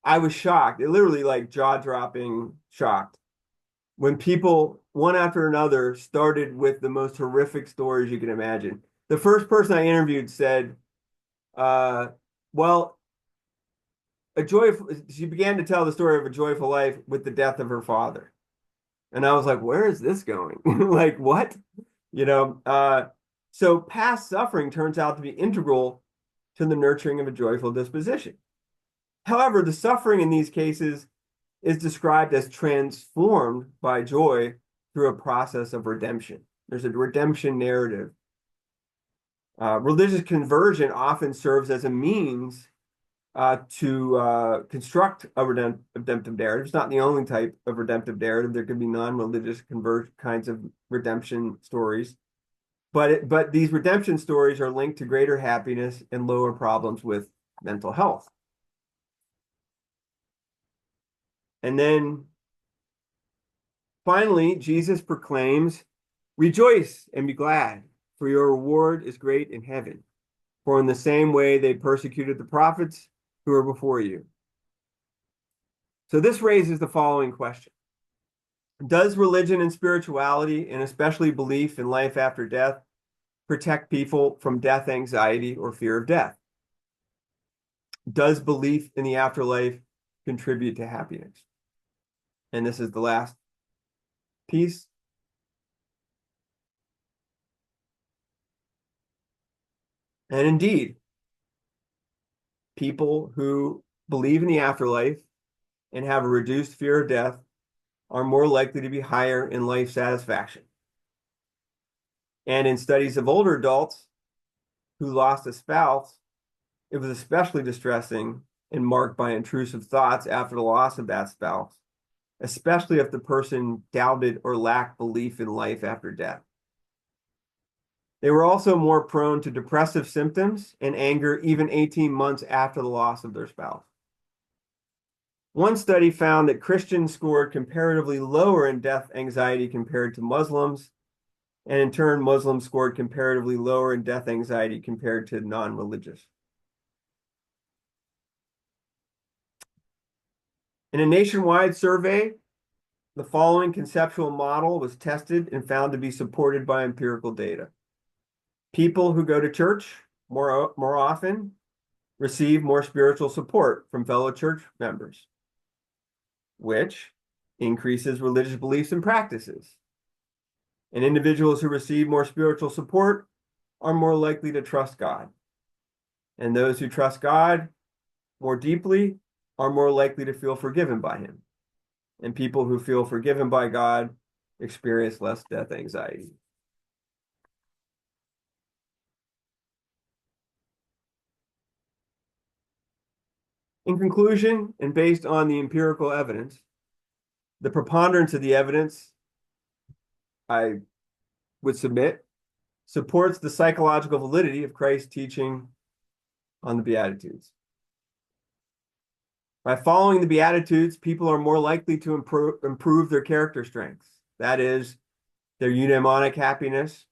I was shocked. It literally like jaw-dropping shocked. When people, one after another, started with the most horrific stories you can imagine. The first person I interviewed said, well, she began to tell the story of a joyful life with the death of her father. And I was like, where is this going? Like, what? So past suffering turns out to be integral to the nurturing of a joyful disposition. However, the suffering in these cases is described as transformed by joy through a process of redemption. There's a redemption narrative. Religious conversion often serves as a means to construct a redemptive narrative. It's not the only type of redemptive narrative. There could be non-religious kinds of redemption stories. But these redemption stories are linked to greater happiness and lower problems with mental health. And then finally, Jesus proclaims, "Rejoice and be glad, for your reward is great in heaven. For in the same way they persecuted the prophets who are before you." So this raises the following question. Does religion and spirituality, and especially belief in life after death, protect people from death anxiety or fear of death? Does belief in the afterlife contribute to happiness? And this is the last piece. And indeed, people who believe in the afterlife and have a reduced fear of death are more likely to be higher in life satisfaction. And in studies of older adults who lost a spouse, it was especially distressing and marked by intrusive thoughts after the loss of that spouse, especially if the person doubted or lacked belief in life after death. They were also more prone to depressive symptoms and anger even 18 months after the loss of their spouse. One study found that Christians scored comparatively lower in death anxiety compared to Muslims, and in turn, Muslims scored comparatively lower in death anxiety compared to non-religious. In a nationwide survey, the following conceptual model was tested and found to be supported by empirical data. People who go to church more often receive more spiritual support from fellow church members, which increases religious beliefs and practices. And individuals who receive more spiritual support are more likely to trust God. And those who trust God more deeply are more likely to feel forgiven by him. And people who feel forgiven by God experience less death anxiety. In conclusion, and based on the empirical evidence, the preponderance of the evidence I would submit supports the psychological validity of Christ's teaching on the Beatitudes. By following the Beatitudes, people are more likely to improve their character strengths, that is, their eudaimonic happiness,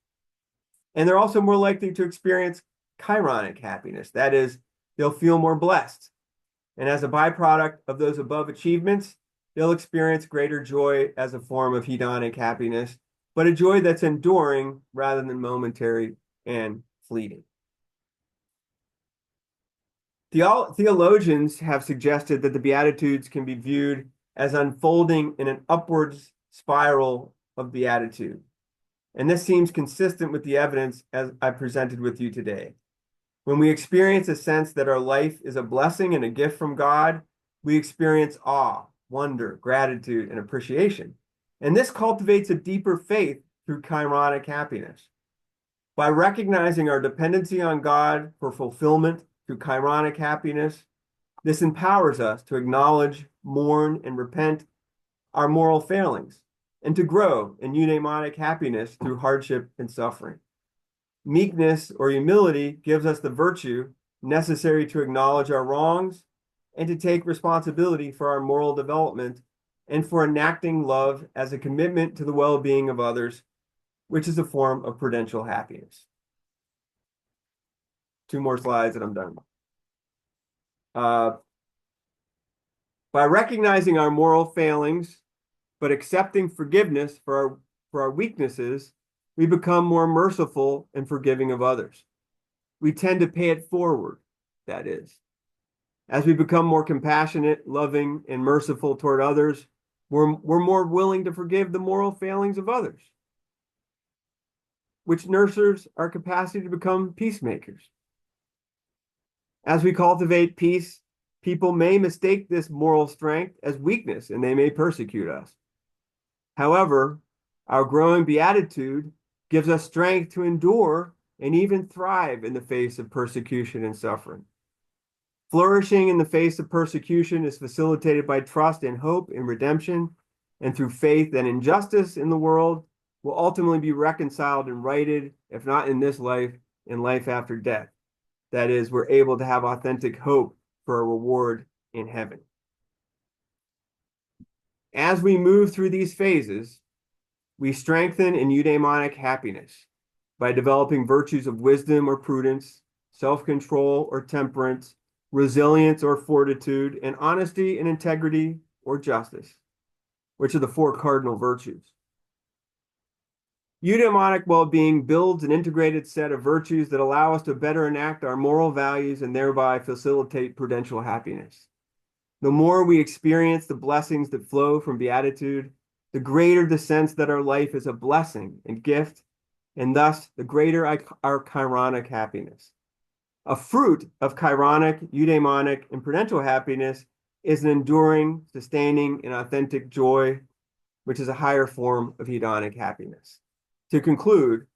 and they're also more likely to experience chironic happiness, that is, they'll feel more blessed. And as a byproduct of those above achievements, they'll experience greater joy as a form of hedonic happiness, but a joy that's enduring rather than momentary and fleeting. Theologians have suggested that the Beatitudes can be viewed as unfolding in an upwards spiral of beatitude. And this seems consistent with the evidence as I presented with you today. When we experience a sense that our life is a blessing and a gift from God, we experience awe, wonder, gratitude, and appreciation. And this cultivates a deeper faith through chironic happiness. By recognizing our dependency on God for fulfillment through chironic happiness, this empowers us to acknowledge, mourn, and repent our moral failings, and to grow in eudaimonic happiness through hardship and suffering. Meekness or humility gives us the virtue necessary to acknowledge our wrongs and to take responsibility for our moral development and for enacting love as a commitment to the well-being of others, which is a form of prudential happiness. 2 more slides and I'm done. By recognizing our moral failings, but accepting forgiveness for our weaknesses, we become more merciful and forgiving of others. We tend to pay it forward, that is. As we become more compassionate, loving, and merciful toward others, we're more willing to forgive the moral failings of others, which nurtures our capacity to become peacemakers. As we cultivate peace, people may mistake this moral strength as weakness and they may persecute us. However, our growing beatitude gives us strength to endure and even thrive in the face of persecution and suffering. Flourishing in the face of persecution is facilitated by trust and hope in redemption, and through faith that injustice in the world will ultimately be reconciled and righted, if not in this life, in life after death. That is, we're able to have authentic hope for a reward in heaven. As we move through these phases, we strengthen in eudaimonic happiness by developing virtues of wisdom or prudence, self-control or temperance, resilience or fortitude, and honesty and integrity or justice, which are the 4 cardinal virtues. Eudaimonic well-being builds an integrated set of virtues that allow us to better enact our moral values and thereby facilitate prudential happiness. The more we experience the blessings that flow from beatitude, the greater the sense that our life is a blessing and gift, and thus the greater our chironic happiness. A fruit of chironic, eudaimonic, and prudential happiness is an enduring, sustaining, and authentic joy, which is a higher form of hedonic happiness. To conclude,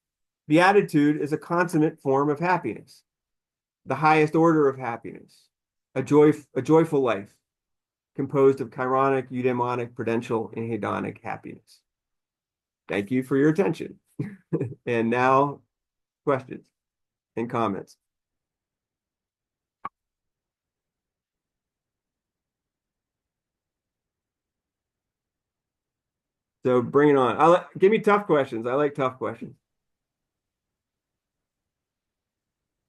beatitude is a consummate form of happiness, the highest order of happiness, a joyful life composed of chironic, eudaimonic, prudential, and hedonic happiness. Thank you for your attention. And now, questions and comments. So bring it on. Give me tough questions. I like tough questions.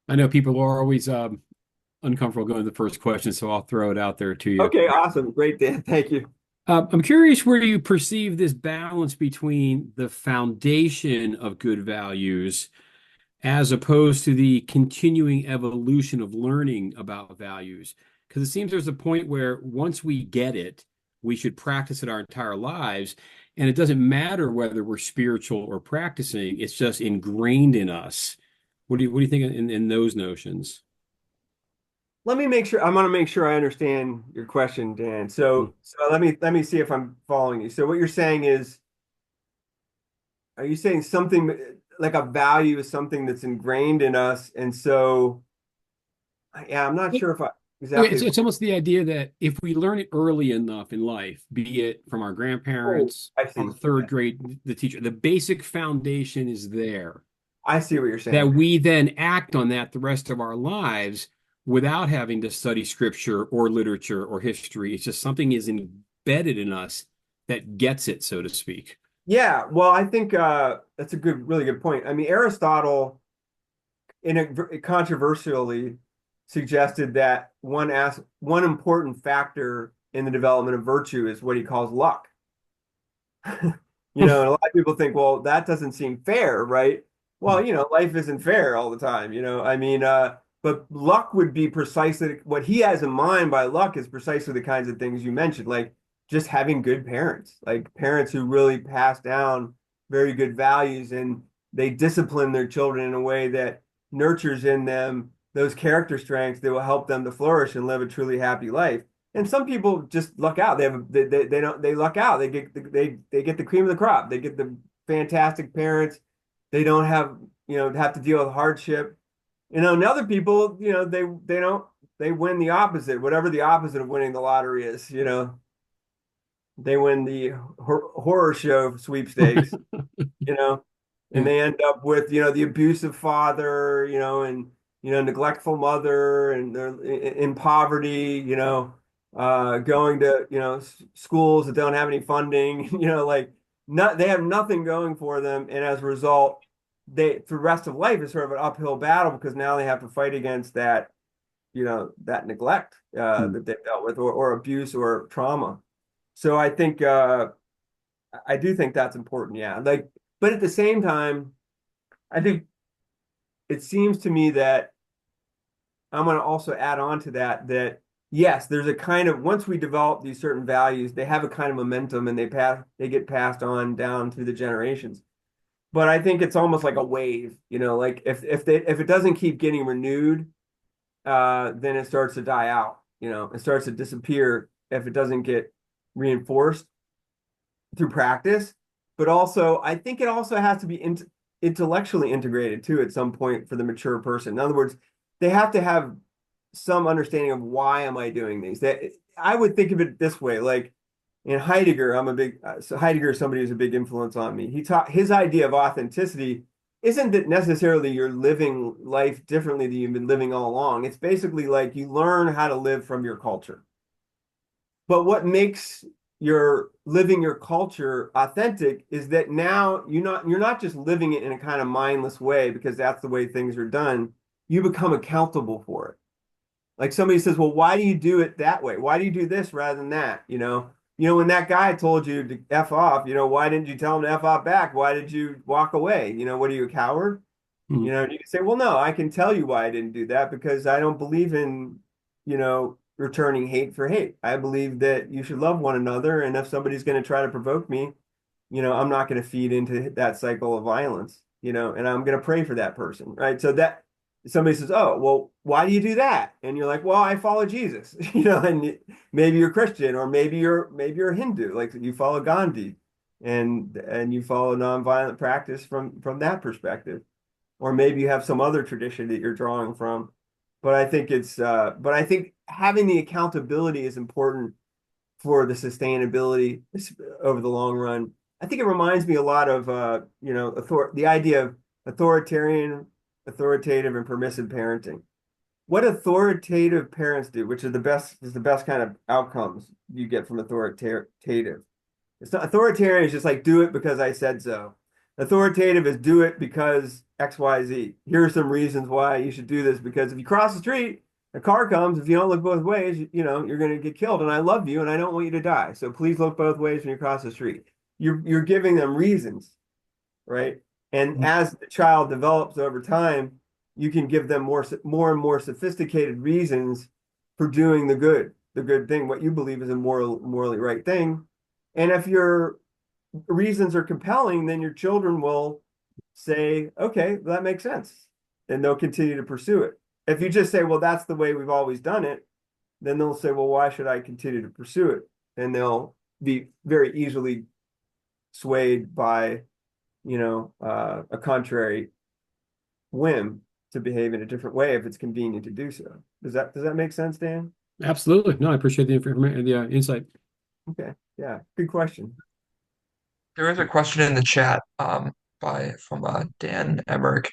I know people are always uncomfortable going to the first question, so I'll throw it out there to you. Okay, awesome. Great, Dan. Thank you. I'm curious where you perceive this balance between the foundation of good values as opposed to the continuing evolution of learning about values. Because it seems there's a point where once we get it, we should practice it our entire lives. And it doesn't matter whether we're spiritual or practicing, it's just ingrained in us. What do you think in those notions? Let me make sure. I'm going to make sure I understand your question, Dan. So let me see if I'm following you. So what you're saying is, are you saying something like a value is something that's ingrained in us? And so, yeah, I'm not sure if I Okay, exactly. it's almost the idea that if we learn it early enough in life, be it from our Oh, grandparents, I see. from third grade, the teacher, the basic foundation is there. I see what you're That saying. we then act on that the rest of our lives without having to study scripture or literature or history. It's just something is embedded in us that gets it, so to speak. Yeah, well, I think that's a really good point. I mean, Aristotle, controversially, suggested that one important factor in the development of virtue is what he calls luck. And a lot of people think, well, that doesn't seem fair, right? Well, life isn't fair all the time, I mean, but luck would be precisely what he has in mind by luck is precisely the kinds of things you mentioned, like just having good parents, like parents who really pass down very good values and they discipline their children in a way that nurtures in them those character strengths that will help them to flourish and live a truly happy life. And some people just luck out. They don't they luck out. They get the cream of the crop. They get the fantastic parents. They don't have to deal with hardship. And other people, they don't they win the opposite, whatever the opposite of winning the lottery is. They win the horror show sweepstakes. you know, and Yeah. they end up with, the abusive father, and, neglectful mother, and they're in poverty, going to, schools that don't have any funding, like not, they have nothing going for them. And as a result, for the rest of life is sort of an uphill battle because now they have to fight against that, that neglect Hmm. that they've dealt with or abuse or trauma. So I do think that's important. Yeah. Like, but at the same time, I think it seems to me that I'm going to also add on to that yes, there's a kind of once we develop these certain values, they have a kind of momentum and they get passed on down through the generations. But I think it's almost like a wave, like if it doesn't keep getting renewed, then it starts to die out, it starts to disappear if it doesn't get reinforced through practice. But also, I think it also has to be intellectually integrated too at some point for the mature person. In other words, they have to have some understanding of why am I doing these. That I would think of it this way, like in Heidegger, so Heidegger is somebody who's a big influence on me. He taught his idea of authenticity isn't that necessarily you're living life differently than you've been living all along. It's basically like you learn how to live from your culture. But what makes your living your culture authentic is that now you're not just living it in a kind of mindless way because that's the way things are done. You become accountable for it. Like somebody says, well, why do you do it that way? Why do you do this rather than that? When that guy told you to F off, why didn't you tell him to F off back? Why did you walk away? What are you, a coward? Hmm. You can say, well, no, I can tell you why I didn't do that because I don't believe in, returning hate for hate. I believe that you should love one another. And if somebody's going to try to provoke me, I'm not going to feed into that cycle of violence, and I'm going to pray for that person. Right. So somebody says, "Oh, well, why do you do that?" And you're like, "Well, I follow Jesus," and maybe you're Christian, or maybe you're Hindu, like you follow Gandhi, and you follow nonviolent practice from that perspective, or maybe you have some other tradition that you're drawing from. But I think having the accountability is important for the sustainability over the long run. I think it reminds me a lot of the idea of authoritarian, authoritative, and permissive parenting. What authoritative parents do, which is the best kind of outcomes you get from authoritative. It's not authoritarian is just like do it because I said so. Authoritative is do it because XYZ. Here are some reasons why you should do this because if you cross the street, a car comes, if you don't look both ways, you're going to get killed and I love you and I don't want you to die. So please look both ways when you cross the street. You're giving them reasons, right? And as the child develops over time, you can give them more and more sophisticated reasons for doing the good thing, what you believe is a morally right thing. And if your reasons are compelling, then your children will say, okay, that makes sense. And they'll continue to pursue it. If you just say, well, that's the way we've always done it, then they'll say, well, why should I continue to pursue it? And they'll be very easily swayed by, a contrary whim to behave in a different way if it's convenient to do so. Does that make sense, Dan? Absolutely. No, I appreciate the information, the insight. Okay. Yeah. Good question. There is a question in the chat from Dan Emmerich.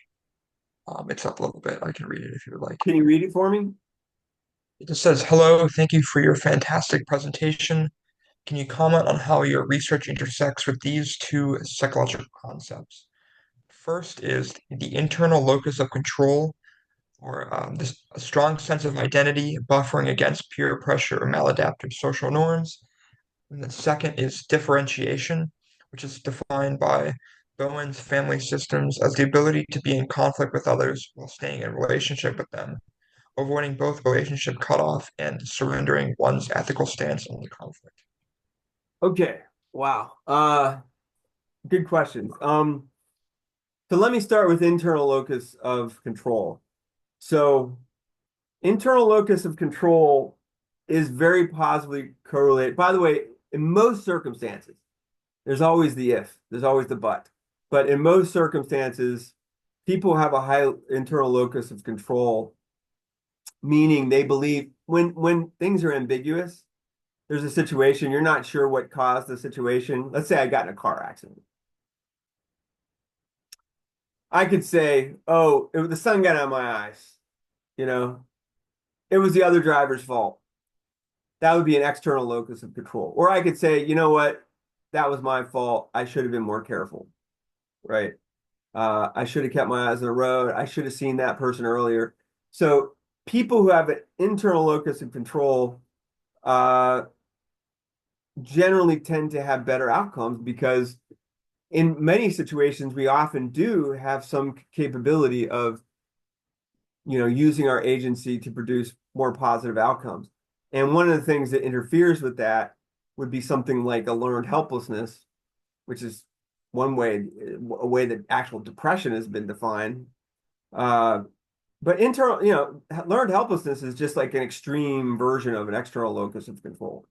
It's up a little bit. I can read it if you would like. Can you read it for me? It just says, "Hello, thank you for your fantastic presentation. Can you comment on how your research intersects with these two psychological concepts? First is the internal locus of control, or a strong sense of identity buffering against peer pressure or maladaptive social norms. And the second is differentiation, which is defined by Bowen's family systems as the ability to be in conflict with others while staying in relationship with them, avoiding both relationship cutoff and surrendering one's ethical stance on the conflict." Okay. Wow. Good questions. So let me start with internal locus of control. So internal locus of control is very positively correlated. By the way, in most circumstances, there's always the if, there's always the but. But in most circumstances, people have a high internal locus of control, meaning they believe when things are ambiguous, there's a situation, you're not sure what caused the situation. Let's say I got in a car accident. I could say, oh, the sun got out of my eyes. It was the other driver's fault. That would be an external locus of control. Or I could say, you know what? That was my fault. I should have been more careful, right? I should have kept my eyes on the road. I should have seen that person earlier. So people who have an internal locus of control generally tend to have better outcomes because in many situations, we often do have some capability of, using our agency to produce more positive outcomes. And one of the things that interferes with that would be something like a learned helplessness, which is one way, a way that actual depression has been defined. But learned helplessness is just like an extreme version of an external locus of control,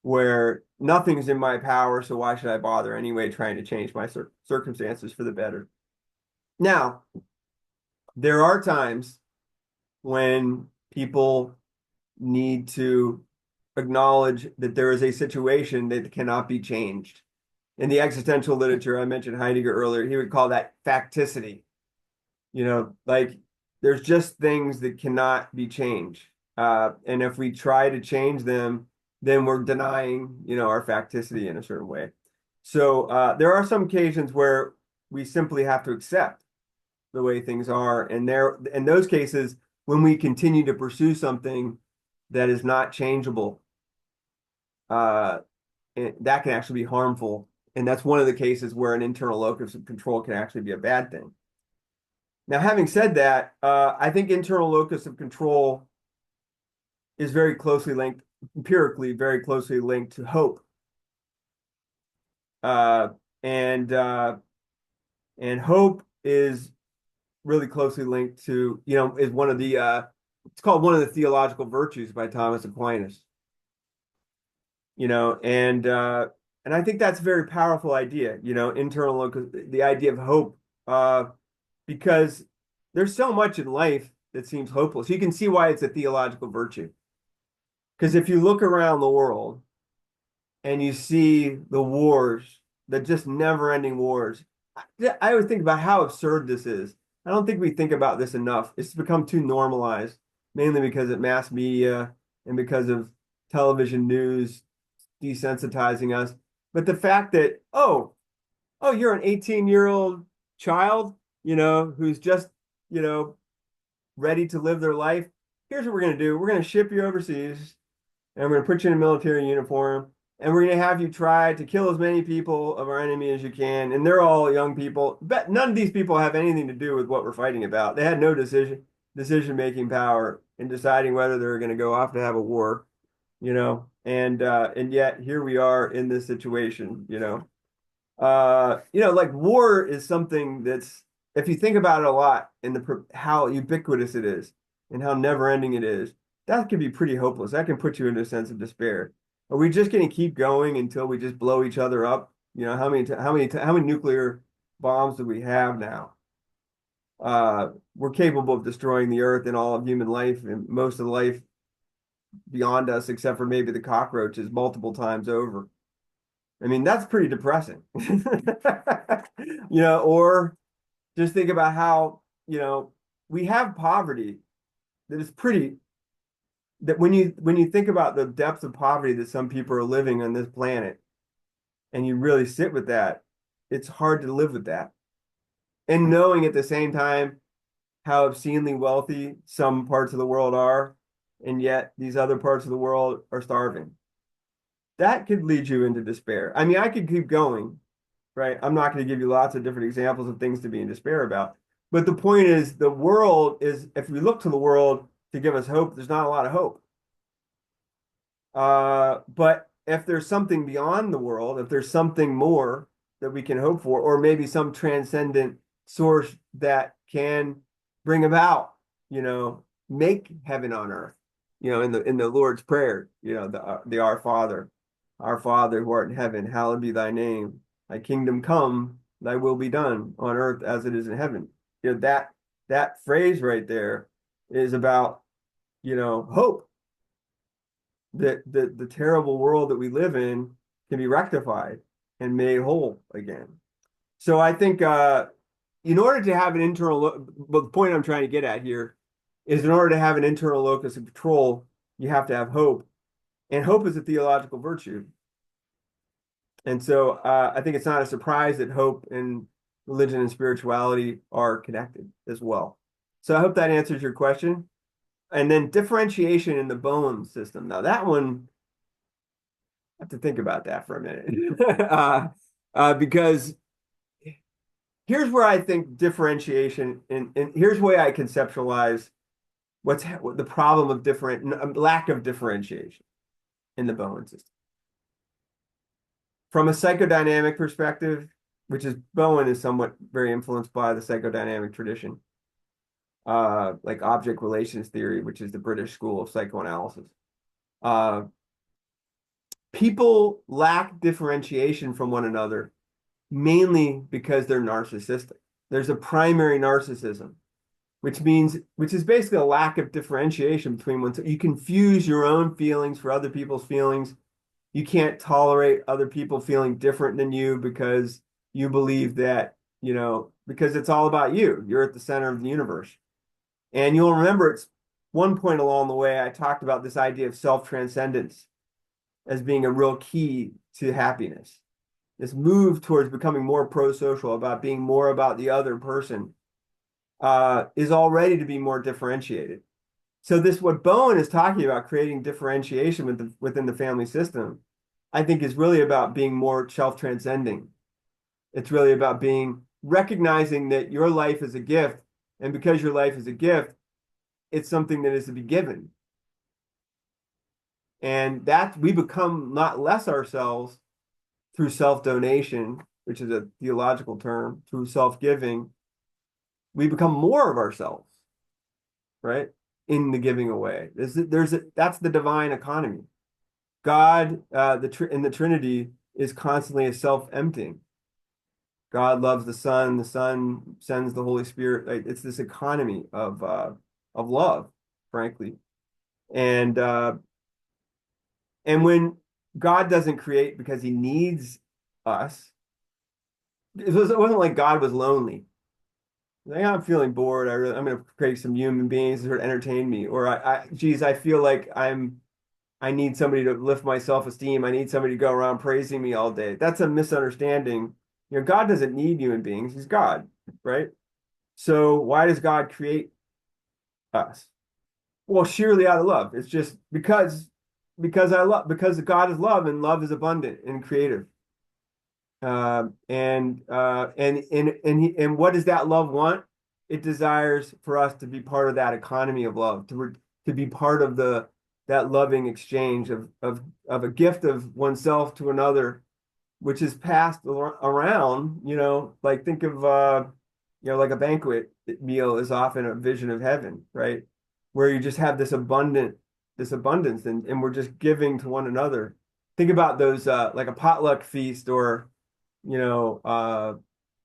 where nothing's in my power, so why should I bother anyway trying to change my circumstances for the better? Now, there are times when people need to acknowledge that there is a situation that cannot be changed. In the existential literature, I mentioned Heidegger earlier, he would call that facticity. Like there's just things that cannot be changed. And if we try to change them, then we're denying, our facticity in a certain way. So there are some occasions where we simply have to accept the way things are. And in those cases, when we continue to pursue something that is not changeable, that can actually be harmful. And that's one of the cases where an internal locus of control can actually be a bad thing. Now, having said that, I think internal locus of control is very closely linked, empirically, very closely linked to hope. And hope is really closely linked to, is one of the it's called one of the theological virtues by Thomas Aquinas. And I think that's a very powerful idea, internal locus, the idea of hope, because there's so much in life that seems hopeless. You can see why it's a theological virtue. Because if you look around the world and you see the wars, the just never-ending wars, I always think about how absurd this is. I don't think we think about this enough. It's become too normalized, mainly because of mass media and because of television news desensitizing us. But the fact that, you're an 18-year-old child, who's just, ready to live their life. Here's what we're going to do. We're going to ship you overseas and we're going to put you in a military uniform and we're going to have you try to kill as many people of our enemy as you can. And they're all young people. But none of these people have anything to do with what we're fighting about. They had no decision-making power in deciding whether they're going to go off to have a war, and yet here we are in this situation, like war is something that's, if you think about it a lot and how ubiquitous it is and how never ending it is, that can be pretty hopeless. That can put you into a sense of despair. Are we just going to keep going until we just blow each other up? How many nuclear bombs do we have now? We're capable of destroying the earth and all of human life and most of the life beyond us, except for maybe the cockroaches, multiple times over. I mean, that's pretty depressing. Or just think about how, we have poverty that is that when you think about the depths of poverty that some people are living on this planet, and you really sit with that, it's hard to live with that. And knowing at the same time how obscenely wealthy some parts of the world are, and yet these other parts of the world are starving. That could lead you into despair. I mean, I could keep going, right? I'm not going to give you lots of different examples of things to be in despair about. But the point is, the world is, if we look to the world to give us hope, there's not a lot of hope. But if there's something beyond the world, if there's something more that we can hope for, or maybe some transcendent source that can bring about, make heaven on earth, in the Lord's Prayer, the Our Father who art in heaven, hallowed be thy name. Thy kingdom come, thy will be done on earth as it is in heaven. That phrase right there is about, hope. That the terrible world that we live in can be rectified and made whole again. So I think in order to have an internal, but the point I'm trying to get at here is in order to have an internal locus of control, you have to have hope. And hope is a theological virtue. And so I think it's not a surprise that hope and religion and spirituality are connected as well. So I hope that answers your question. And then differentiation in the bone system. Now that one, I have to think about that for a minute. Because here's where I think differentiation, and here's the way I conceptualize what the problem of lack of differentiation in the bone system. From a psychodynamic perspective, which is Bowen is somewhat very influenced by the psychodynamic tradition, like object relations theory, which is the British school of psychoanalysis. People lack differentiation from one another, mainly because they're narcissistic. There's a primary narcissism, which is basically a lack of differentiation between one. You confuse your own feelings for other people's feelings. You can't tolerate other people feeling different than you because you believe that, because it's all about you. You're at the center of the universe. And you'll remember it's one point along the way, I talked about this idea of self-transcendence as being a real key to happiness. This move towards becoming more pro-social, about being more about the other person, is already to be more differentiated. So what Bowen is talking about, creating differentiation within the family system, I think is really about being more self-transcending. It's really about recognizing that your life is a gift, and because your life is a gift, it's something that is to be given. And that we become not less ourselves through self-donation, which is a theological term, through self-giving, we become more of ourselves, right? In the giving away. That's the divine economy. God, in the Trinity is constantly a self-emptying. God loves the Son sends the Holy Spirit. Like, it's this economy of love, frankly. And when God doesn't create because he needs us, it wasn't like God was lonely. Like, I'm feeling bored. I'm going to create some human beings to sort of entertain me. Or geez, I feel like I need somebody to lift my self-esteem. I need somebody to go around praising me all day. That's a misunderstanding. God doesn't need human beings. He's God, right? So why does God create us? Well, sheerly out of love. It's just because God is love and love is abundant and creative. And what does that love want? It desires for us to be part of that economy of love, to be part of that loving exchange of a gift of oneself to another, which is passed around. Like, think of like a banquet meal is often a vision of heaven, right? Where you just have this abundance, and we're just giving to one another. Think about those like a potluck feast, you know, uh,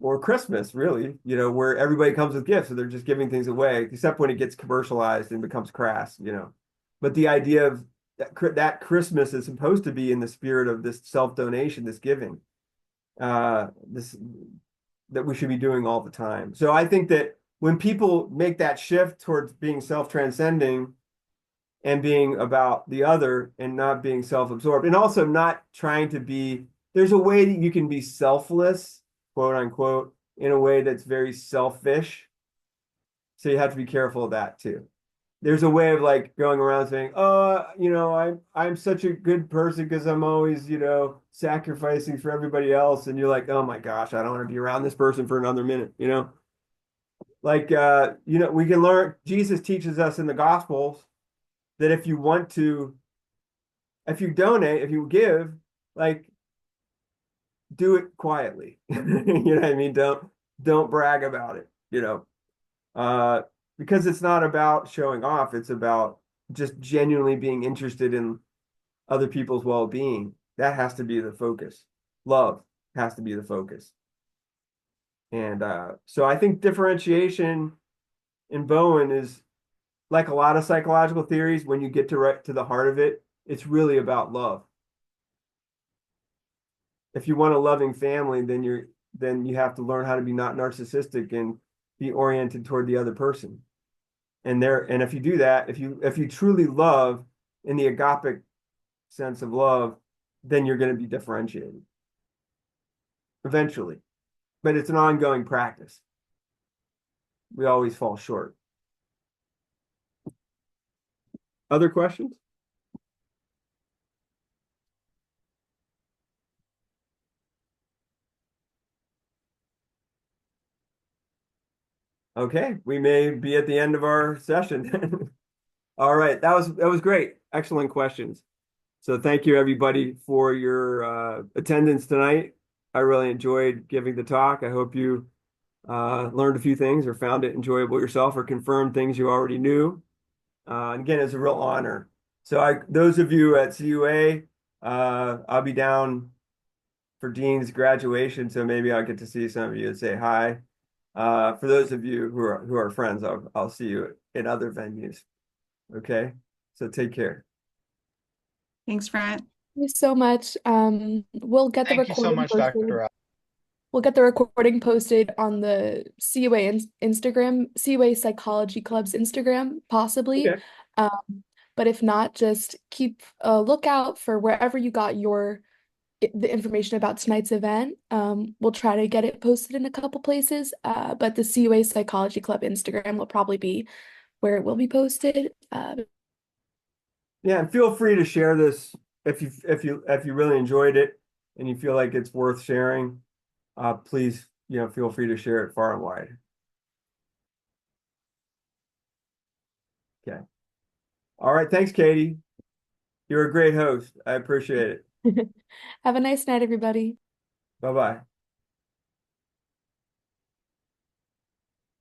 or Christmas, really, where everybody comes with gifts, so they're just giving things away, except when it gets commercialized and becomes crass. But the idea of that Christmas is supposed to be in the spirit of this self-donation, this giving, this that we should be doing all the time. So I think that when people make that shift towards being self-transcending and being about the other and not being self-absorbed, and also not trying to be, there's a way that you can be selfless, quote unquote, in a way that's very selfish. So you have to be careful of that too. There's a way of like going around saying, "Oh, I'm such a good person because I'm always, sacrificing for everybody else." And you're like, "Oh my gosh, I don't want to be around this person for another minute." Like, we can learn. Jesus teaches us in the Gospels that if you donate, if you give, like, do it quietly. You know what I mean? Don't brag about it. Uh, because it's not about showing off. It's about just genuinely being interested in other people's well-being. That has to be the focus. Love has to be the focus. And so I think differentiation in Bowen is like a lot of psychological theories. When you get to the heart of it, it's really about love. If you want a loving family, then you have to learn how to be not narcissistic and be oriented toward the other person. And if you do that, if you truly love in the agapic sense of love, then you're going to be differentiated eventually. But it's an ongoing practice. We always fall short. Other questions? Okay, we may be at the end of our session. All right, that was great. Excellent questions. So thank you everybody for your attendance tonight. I really enjoyed giving the talk. I hope you learned a few things or found it enjoyable yourself or confirmed things you already knew. And again, it's a real honor. So those of you at CUA, I'll be down for Dean's graduation, so maybe I'll get to see some of you and say hi. For those of you who are friends, I'll see you in other venues. Okay, so take care. Thanks, Brent. Thank you so much. We'll get the Thank you so recording much, posted. Dr. We'll get the recording posted on the CUA Instagram, CUA Psychology Club's Instagram, possibly. Okay. But if not, just keep a lookout for wherever you got the information about tonight's event. We'll try to get it posted in a couple places, but the CUA Psychology Club Instagram will probably be where it will be posted. Yeah, and feel free to share this if you really enjoyed it and you feel like it's worth sharing. Please, feel free to share it far and wide. Okay. All right. Thanks, Katie. You're a great host. I appreciate it. Have a nice night, everybody. Bye-bye.